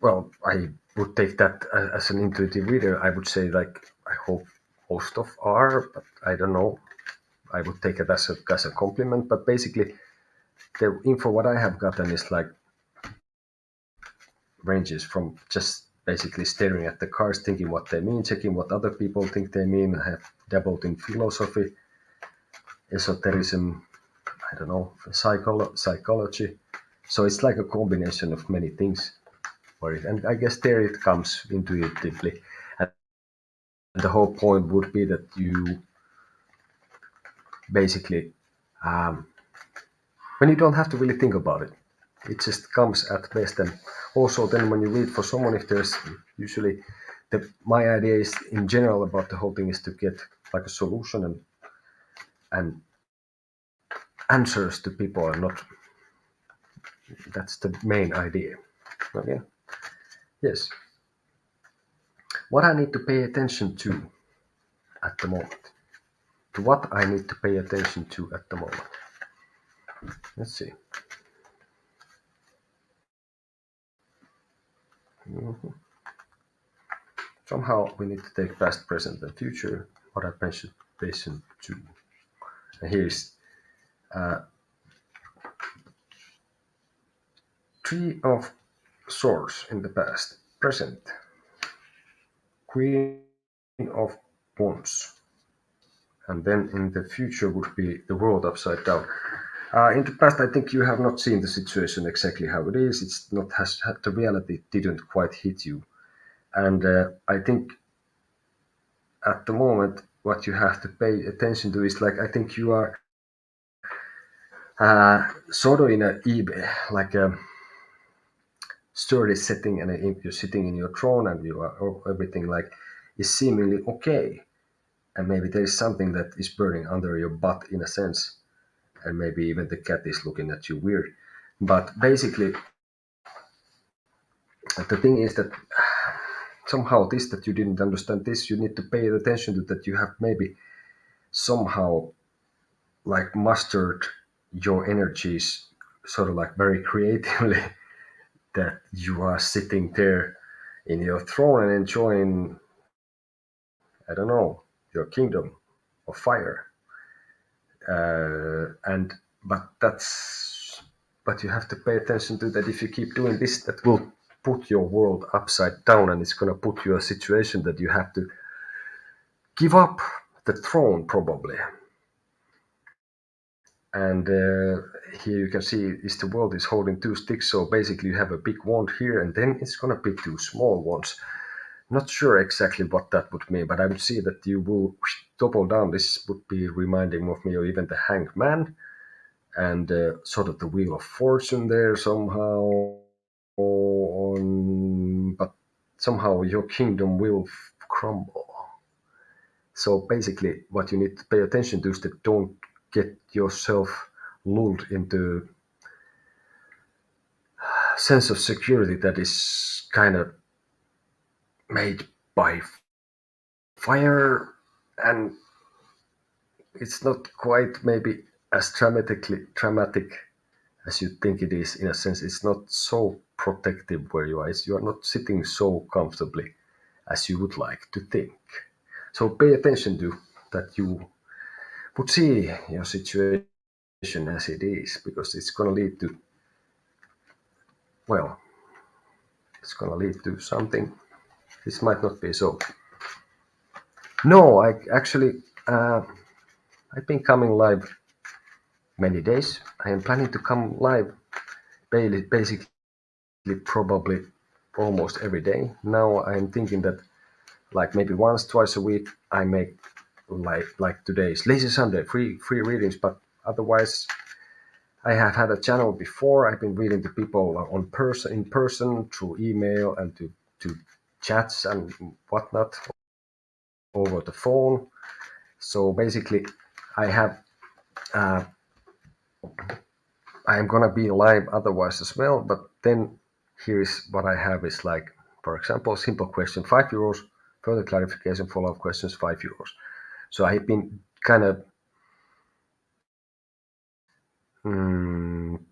well, I would take that as an intuitive reader. I would say, like, I hope most of are, but I don't know. I would take it as a compliment. But basically, the info what I have gotten is like ranges from just basically staring at the cards, thinking what they mean, checking what other people think they mean. I have dabbled in philosophy, esotericism, I don't know, psychology. So it's like a combination of many things. And I guess there it comes intuitively. And the whole point would be that you basically, um, when you don't have to really think about it, it just comes at best. And also, then when you read for someone, if there's usually my idea is in general about the whole thing is to get like a solution and answers to people, and not, that's the main idea. Okay. Yes. What I need to pay attention to at the moment. To what I need to pay attention to at the moment. Let's see. Mhm. Somehow we need to take past, present, and future. What I pay attention to. And here's Three of Swords in the past, present, Queen of Wands, and then in the future would be the world upside down. In the past, I think you have not seen the situation exactly how it is. It's not has the reality didn't quite hit you, and I think at the moment what you have to pay attention to is, like, I think you are Sort of in a eBay, like a sturdy setting, and you're sitting in your throne, and you are everything like is seemingly okay, and maybe there is something that is burning under your butt in a sense, and maybe even the cat is looking at you weird. But basically, the thing is that somehow this that you didn't understand this, you need to pay attention to that. You have maybe somehow like mastered your energies sort of like very creatively that you are sitting there in your throne and enjoying, I don't know, your kingdom of fire. And but you have to pay attention to that. If you keep doing this, that will put your world upside down, and it's going to put you in a situation that you have to give up the throne probably. And here you can see is the world is holding two sticks, so basically you have a big wand here, and then it's going to be two small ones. Not sure exactly what that would mean, but I would see that you will topple down. This would be reminding of me, or even the Hanged Man, and sort of the Wheel of Fortune there somehow. But somehow your kingdom will crumble. So basically, what you need to pay attention to is that don't get yourself lulled into a sense of security that is kind of made by fire, and it's not quite maybe as dramatic as you think it is. In a sense, it's not so protective where you are. You are not sitting so comfortably as you would like to think. So pay attention to that. You would see your situation as it is, because it's going to lead to, well, it's going to lead to something. This might not be so. No, I actually, I've been coming live many days. I am planning to come live basically probably almost every day. Now I'm thinking that like maybe once, twice a week I make like today's Lazy Sunday free readings, but otherwise I have had a channel before. I've been reading to people in person through email and to chats and whatnot over the phone. So basically, I have I'm gonna be live otherwise as well. But then here's what I have is like, for example, simple question, €5. Further clarification, follow-up questions, €5. So I've been kind of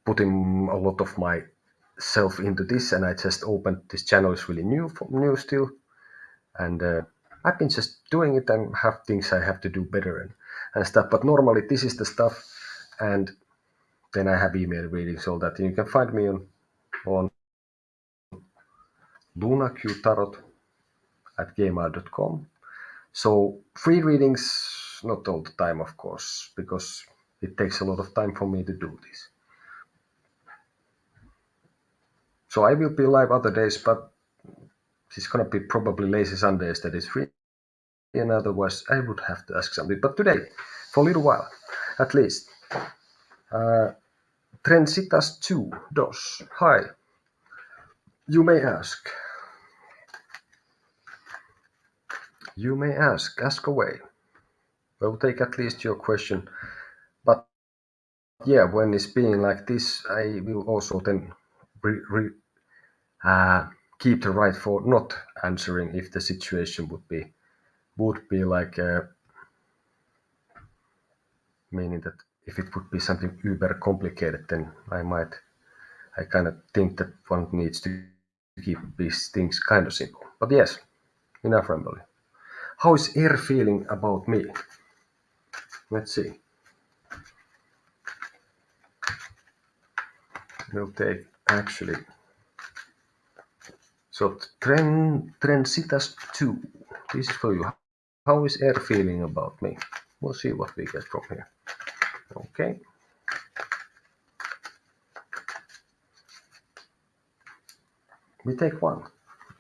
putting a lot of myself into this, and I just opened this channel. Is really new still, and I've been just doing it and have things I have to do better and stuff. But normally this is the stuff, and then I have email readings, all that. And you can find me on lunaqtarot@gmail.com. So free readings, not all the time, of course, because it takes a lot of time for me to do this. So I will be live other days, but it's gonna be probably Lazy Sundays that is free, and otherwise I would have to ask something. But today, for a little while, at least, Trensitas 2 DOS. Hi, you may ask. You may ask away. We'll take at least your question. But yeah, when it's being like this, I will also then keep the right for not answering if the situation would be like meaning that if it would be something uber complicated, then I kind of think that one needs to keep these things kind of simple. But yes, enough rambling. How is Air feeling about me? Let's see. We'll take actually. So Trensitas 2. This is for you. How is Air feeling about me? We'll see what we get from here. Okay. We take one.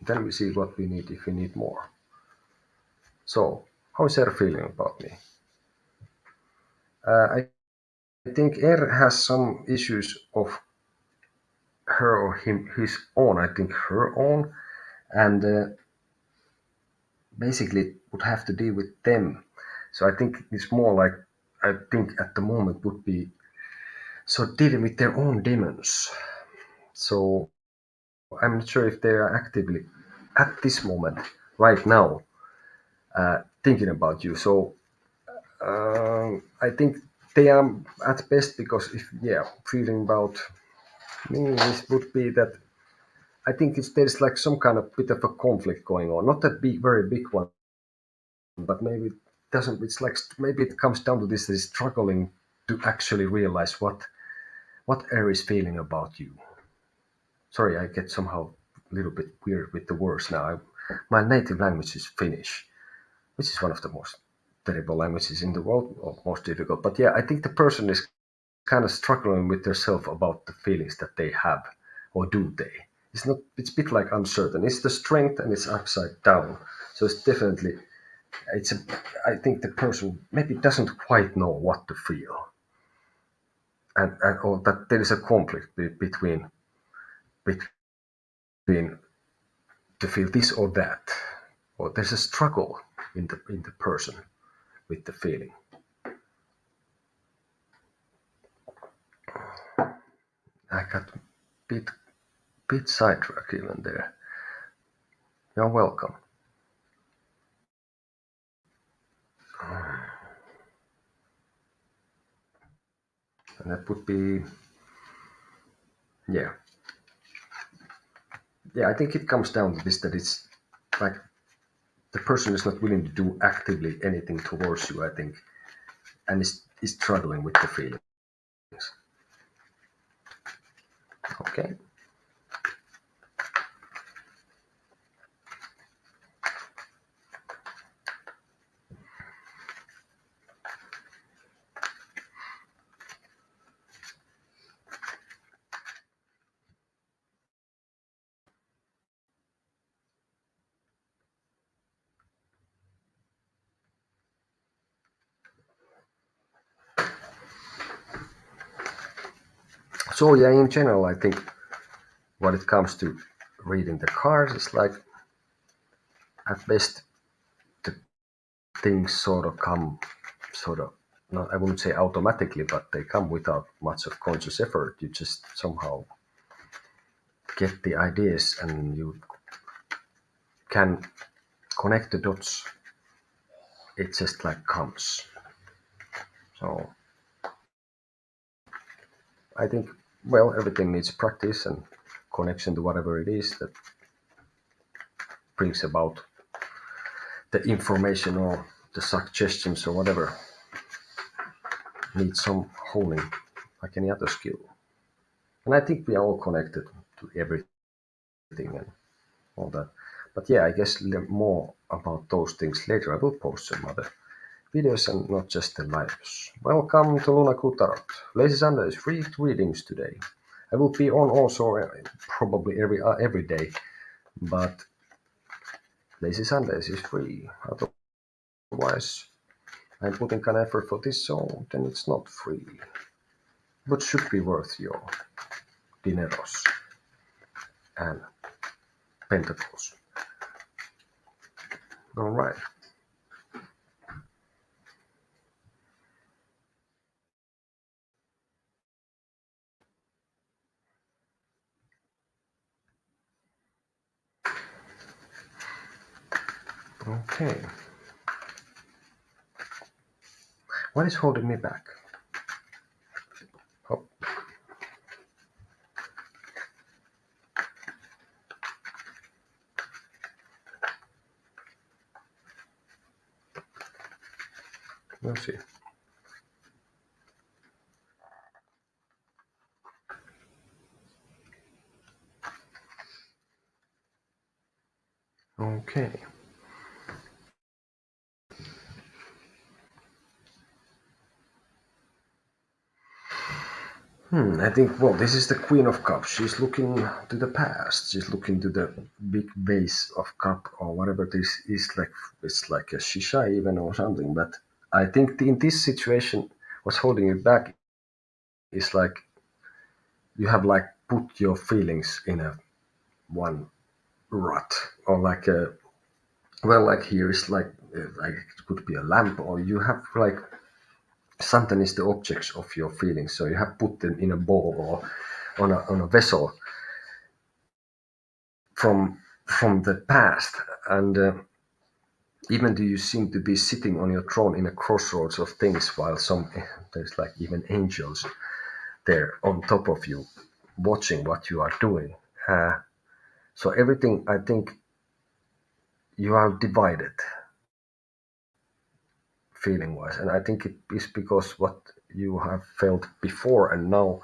Then we see what we need if we need more. So, how is Air feeling about me? I think Er has some issues of her or his own. I think her own, and basically would have to deal with them. So I think it's more like, I think at the moment would be so dealing with their own demons. So I'm not sure if they are actively at this moment, right now, thinking about you. So I think they are at best, because if, yeah, feeling about me, this would be that I think there's like some kind of bit of a conflict going on. Not that big, very big one, but maybe it doesn't. It's like maybe it comes down to this struggling to actually realize what Air is feeling about you. Sorry, I get somehow a little bit weird with the words now. My native language is Finnish, which is one of the most terrible languages in the world, or most difficult. But yeah, I think the person is kind of struggling with themselves about the feelings that they have, or do they? It's not. It's a bit like uncertain. It's the strength and it's upside down. So it's definitely. It's a. I think the person maybe doesn't quite know what to feel, and or that there is a conflict between to feel this or that, or there's a struggle in the person with the feeling. I got bit sidetracked even there. You're welcome. And that would be, yeah, yeah. I think it comes down to this, that it's like the person is not willing to do actively anything towards you. I think, and is struggling with the feelings. Okay. So yeah, in general, I think when it comes to reading the cards, it's like at best the things sort of come sort of, not, I wouldn't say automatically, but they come without much of conscious effort. You just somehow get the ideas and you can connect the dots. It just like comes. So I think, well, everything needs practice and connection to whatever it is that brings about the information or the suggestions or whatever, needs some honing like any other skill. And I think we are all connected to everything and all that. But yeah, I guess more about those things later. I will post some other videos and not just the lives. Welcome to Luna Kutarot. Lazy Sundays, free readings today. I will be on also probably every day, but Lazy Sundays is free. Otherwise, I'm putting an effort for this, so then it's not free, but should be worth your dineros and pentacles. All right. Okay. What is holding me back? Oh, we'll see. Okay. I think, well, this is the Queen of Cups. She's looking to the past. She's looking to the big vase of cup or whatever this is. Like, it's like a shisha even or something. But I think in this situation, what's holding it back is like you have like put your feelings in a one rut, or like a, well, like here is like it could be a lamp, or you have like something is the objects of your feelings, so you have put them in a bowl or on a vessel from the past, and even do you seem to be sitting on your throne in a crossroads of things, while there's like even angels there on top of you watching what you are doing. So everything, I think, you are divided feeling wise, and I think it is because what you have felt before, and now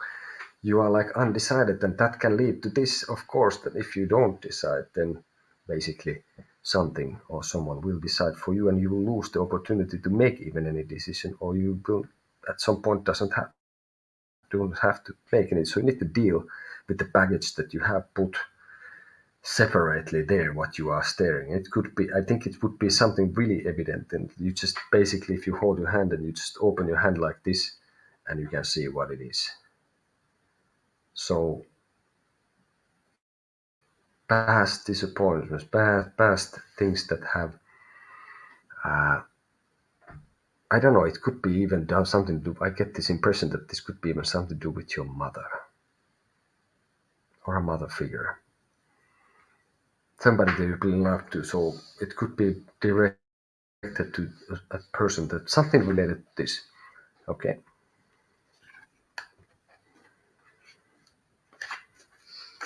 you are like undecided, and that can lead to this, of course, that if you don't decide, then basically something or someone will decide for you, and you will lose the opportunity to make even any decision, or you will at some point don't have to make any. So you need to deal with the baggage that you have put separately there, what you are staring. It could be, I think it would be something really evident, and you just basically, if you hold your hand and you just open your hand like this, and you can see what it is. So past disappointments, past things that have, I don't know, it could be even done something to do, I get this impression that this could be even something to do with your mother, or a mother figure. Somebody that you belong to, so it could be directed to a person, that something related to this. Okay.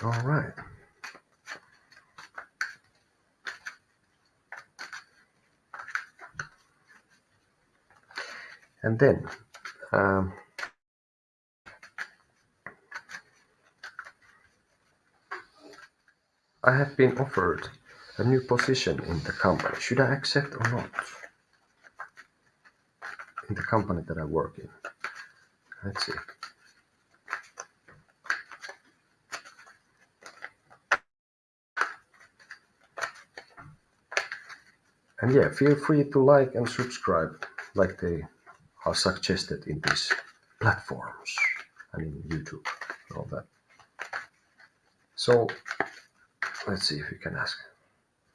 All right. And then um, I have been offered a new position in the company. Should I accept or not? In the company that I work in. Let's see. And yeah, feel free to like and subscribe, like they are suggested in these platforms and in YouTube and all that. So let's see if we can ask.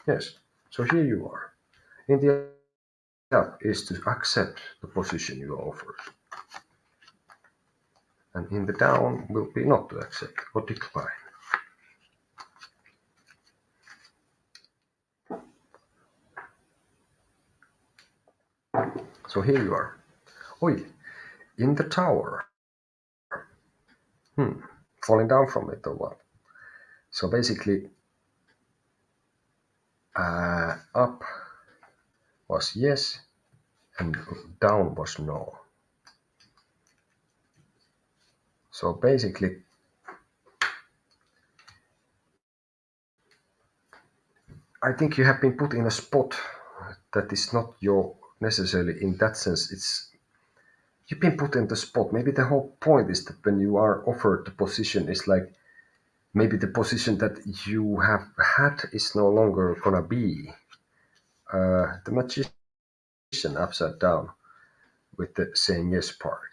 Yes. So here you are. In the up is to accept the position you are offered. And in the down will be not to accept or decline. So here you are. Oi, in the tower. Falling down from it or what? So basically, up was yes, and down was no. So basically, I think you have been put in a spot that is not your necessarily in that sense. It's you've been put in the spot. Maybe the whole point is that when you are offered the position, is like maybe the position that you have had is no longer gonna be. The magician upside down with the saying yes part.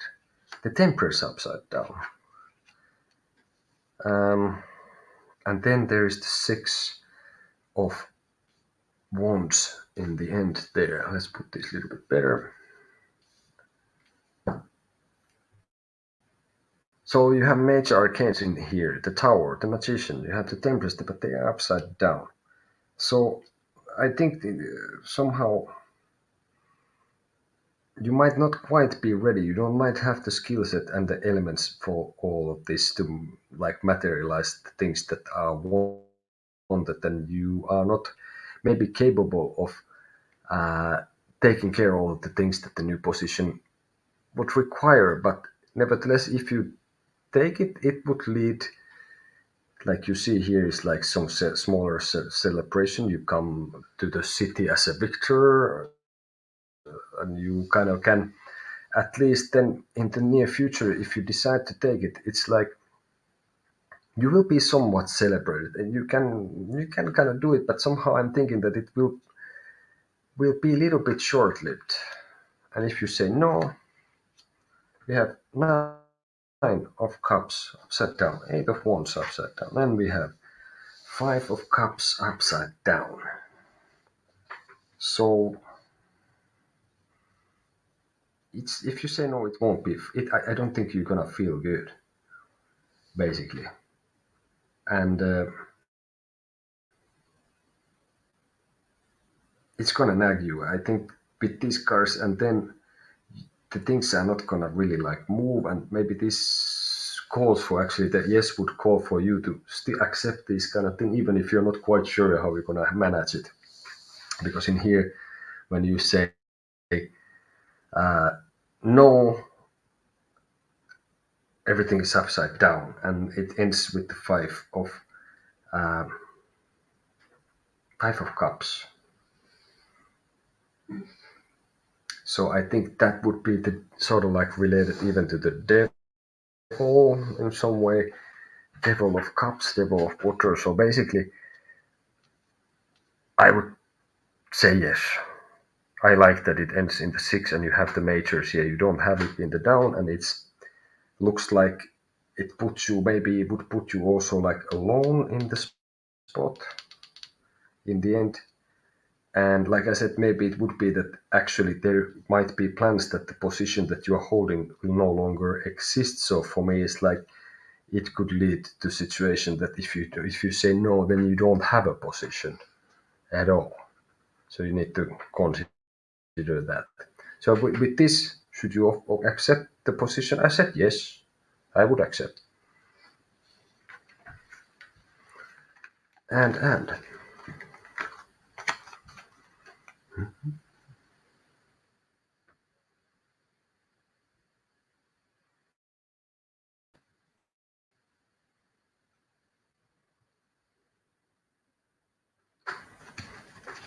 The Temperance upside down. And then there is the Six of Wands in the end there. Let's put this a little bit better. So you have major arcanes in here, the Tower, the Magician, you have the Temperance, but they are upside down. So I think somehow you might not quite be ready. You don't might have the skill set and the elements for all of this to like materialize the things that are wanted, and you are not maybe capable of taking care of all of the things that the new position would require. But nevertheless, if you take it, it would lead, like you see here, is like some smaller celebration. You come to the city as a victor, and you kind of can, at least then in the near future, if you decide to take it, it's like you will be somewhat celebrated, and you can kind of do it. But somehow I'm thinking that it will be a little bit short lived. And if you say no, we have Nine of cups upside down, eight of wands upside down, and we have five of cups upside down. So it's if you say no, it won't be. I don't think you're gonna feel good, basically, and it's gonna nag you. I think with these cards, and then the things are not gonna really like move, and maybe this calls for actually that yes would call for you to still accept this kind of thing, even if you're not quite sure how you're gonna manage it. Because in here, when you say no, everything is upside down, and it ends with the uh, five of cups. So I think that would be the sort of like related even to the devil in some way. Devil of cups, devil of water. So basically, I would say yes. I like that it ends in the six and you have the majors here. You don't have it in the down, and it's looks like it puts you, maybe it would put you also like alone in the spot in the end. And like I said, maybe it would be that actually there might be plans that the position that you are holding will no longer exist. So for me, it's like it could lead to a situation that if you say no, then you don't have a position at all. So you need to consider that. So with this, should you accept the position? I said yes, I would accept. And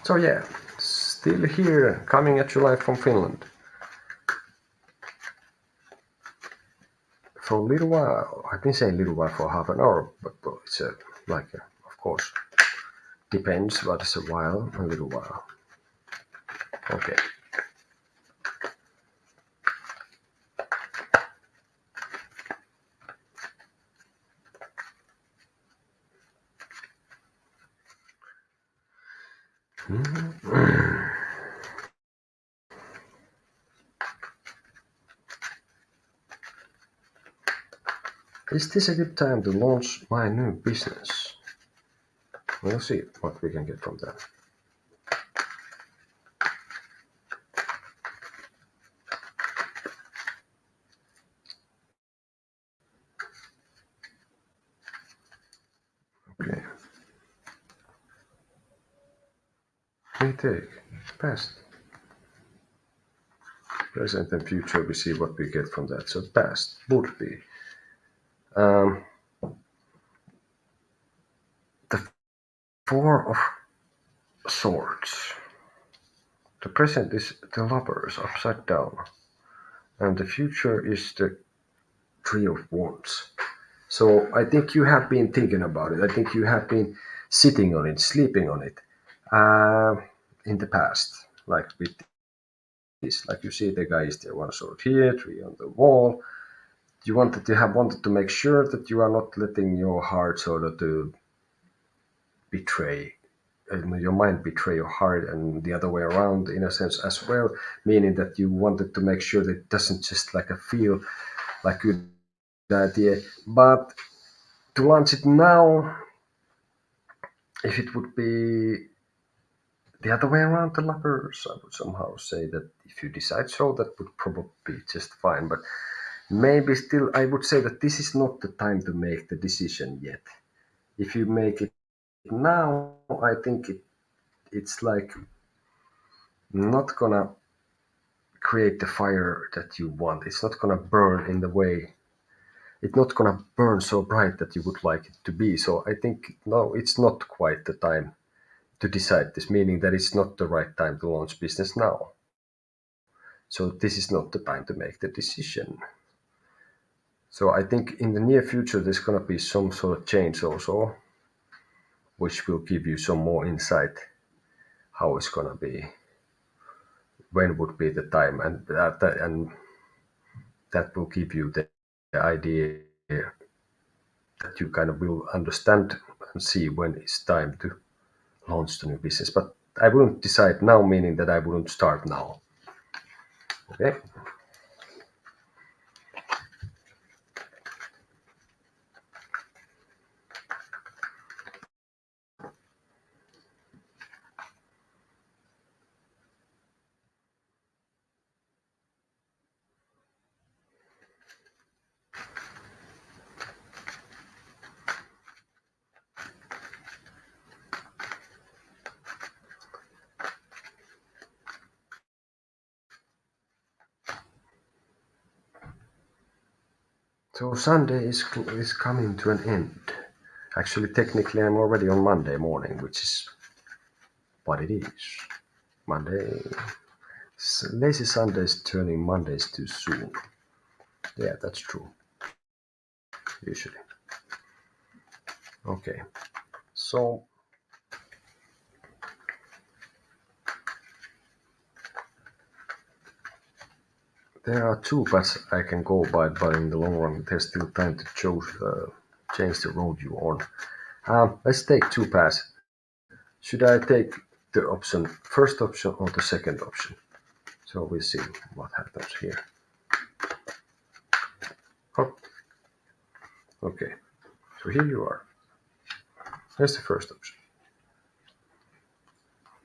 so yeah, still here, coming at you live from Finland. For a little while, I've been saying little while for half an hour, but well, it's of course, depends what is a while, a little while. Okay. Is this a good time to launch my new business? We'll see what we can get from that. Okay. We take past, present, and future. We see what we get from that. So past would be um, the Four of Swords. The present is the Lovers upside down, and the future is the Three of Wands. So I think you have been thinking about it. I think you have been sitting on it, sleeping on it in the past, like with this. Like you see, the guy is there, one sword here, three on the wall. You wanted to make sure that you are not letting your heart sort of to betray your mind betray your heart, and the other way around in a sense as well, meaning that you wanted to make sure that it doesn't just like a feel like good idea. But to launch it now, if it would be the other way around, the Lovers, I would somehow say that if you decide so, that would probably be just fine. But maybe still, I would say that this is not the time to make the decision yet. If you make it now, I think it's like not gonna create the fire that you want. It's not gonna burn in the way. It's not gonna burn so bright that you would like it to be. So I think no, it's not quite the time to decide this, meaning that it's not the right time to launch business now. So this is not the time to make the decision. So I think in the near future there's gonna be some sort of change also, which will give you some more insight how it's gonna be, when would be the time, and that will give you idea that you kind of will understand and see when it's time to launch the new business. But I wouldn't decide now, meaning that I wouldn't start now. Okay. So Sunday is coming to an end. Actually, technically, I'm already on Monday morning, which is what it is. Monday. Lazy Sundays turning Mondays too soon. Yeah, that's true. Usually. Okay. So there are two paths I can go by, but in the long run, there's still time to change the road you're on. Let's take two paths. Should I take the first option or the second option? So we'll see what happens here. Oh, okay. So here you are. Here's the first option.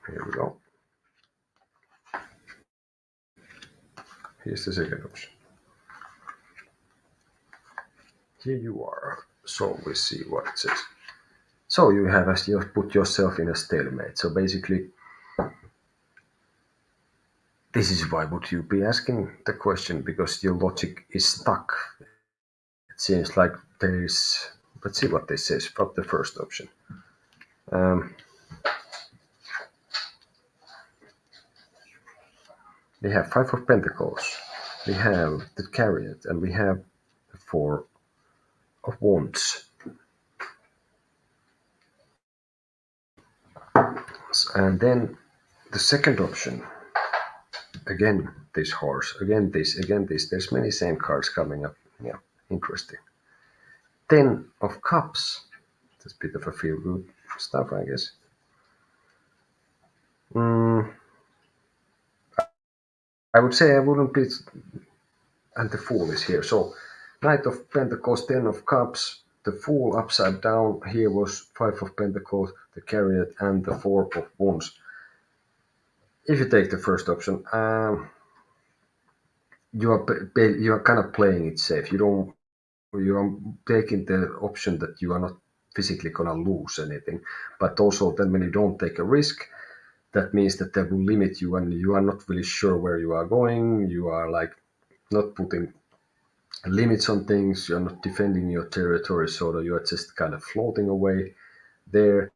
Here we go. Here's the second option. Here you are. So we see what it says. So you have put yourself in a stalemate. So basically, this is why would you be asking the question, because your logic is stuck. It seems like there is. Let's see what this says from the first option. We have Five of Pentacles, we have the Chariot, and we have the Four of Wands. And then the second option, again this horse, again this, there's many same cards coming up. Yeah, interesting. Ten of Cups, that's a bit of a feel-good stuff, I guess. I would say I wouldn't be, and the Fool is here. So Knight of Pentacles, Ten of Cups, the Fool upside down. Here was Five of Pentacles, the Chariot, and the Four of Wands. If you take the first option, you are kind of playing it safe. You are taking the option that you are not physically gonna lose anything, but also then when you don't take a risk, that means that they will limit you, and you are not really sure where you are going. You are like not putting limits on things. You're not defending your territory, so that you are just kind of floating away there.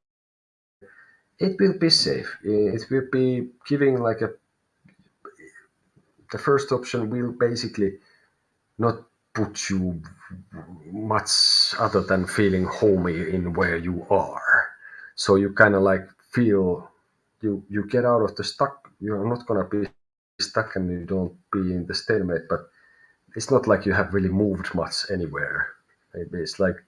It will be safe. It will be giving like the first option will basically not put you much other than feeling homey in where you are. So you kind of like feel you get out of the stuck. You're not gonna be stuck, and you don't be in the stalemate, but it's not like you have really moved much anywhere. Maybe it's like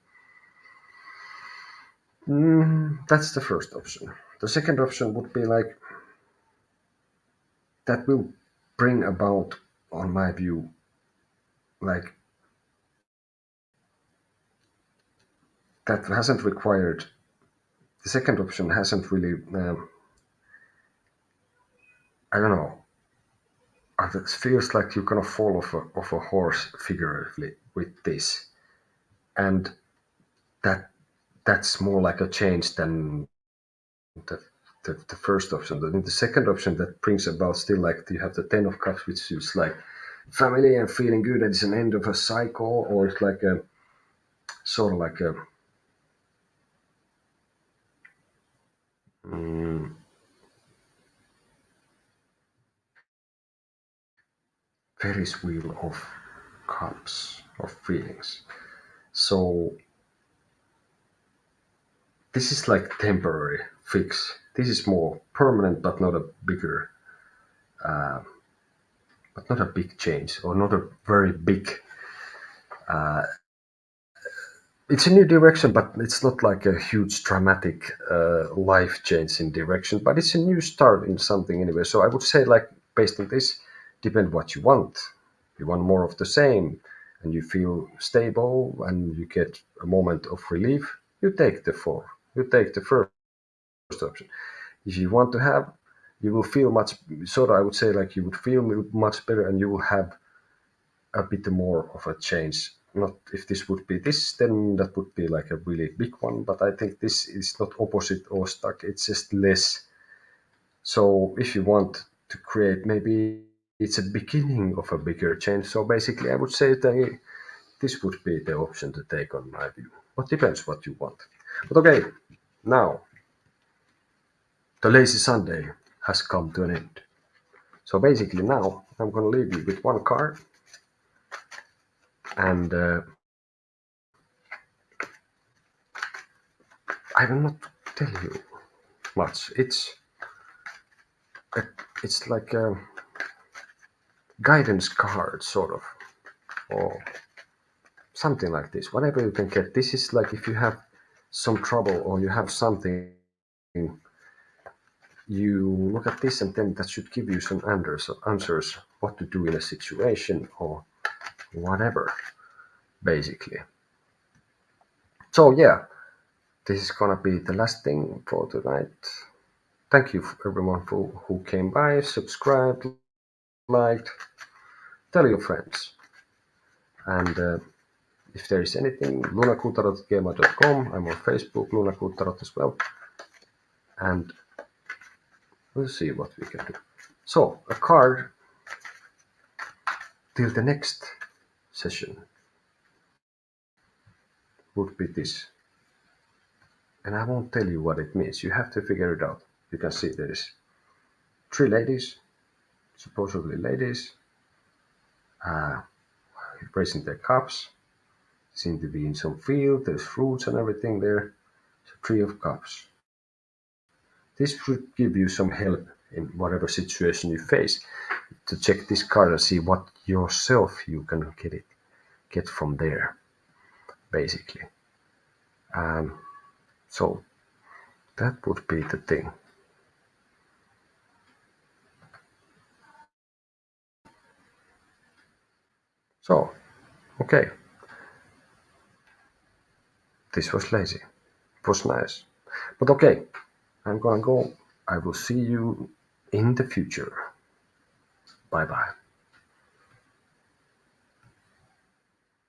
that's the first option. The second option would be like that will bring about, on my view, like that hasn't required. The second option hasn't really. I don't know. It feels like you're gonna fall off a horse figuratively with this, and that's more like a change than the the first option. Then the second option that brings about still like you have the Ten of Cups, which is like family and feeling good. And it's an end of a cycle, or it's like a sort of like a Ferris wheel of cups of feelings. So this is like temporary fix. This is more permanent, but not a big change, or not a very big It's a new direction, but it's not like a huge dramatic life change in direction. But it's a new start in something anyway. So I would say, like based on this, depend what you want. You want more of the same, and you feel stable, and you get a moment of relief. You take the four. You take the first option. If you want to have, you will feel much. Sort of, I would say, like you would feel much better, and you will have a bit more of a change. Not if this would be this, then that would be like a really big one. But I think this is not opposite or stuck. It's just less. So if you want to create, maybe it's a beginning of a bigger change. So basically, I would say that this would be the option to take on my view. But depends what you want. But okay, now the lazy Sunday has come to an end. So basically, now I'm going to leave you with one card, and I will not tell you much. It's like a guidance card, sort of, or something like this. Whatever you can get. This is like if you have some trouble or you have something, you look at this, and then that should give you some answers what to do in a situation or whatever, basically. So yeah, this is gonna be the last thing for tonight. Thank you everyone who came by, subscribed, liked, tell your friends, and if there is anything, lunakutarot@gmail.com. I'm on Facebook, lunakutarot as well, and we'll see what we can do. So a card till the next session would be this, and I won't tell you what it means. You have to figure it out. You can see there is three ladies, supposedly ladies, uh, raising their cups. Seem to be in some field. There's fruits and everything there. So three of cups. This should give you some help in whatever situation you face. To check this card and see what yourself you can get from there, basically. So that would be the thing. So, okay, this was lazy. It was nice. But okay, I'm gonna go. I will see you in the future. Bye bye.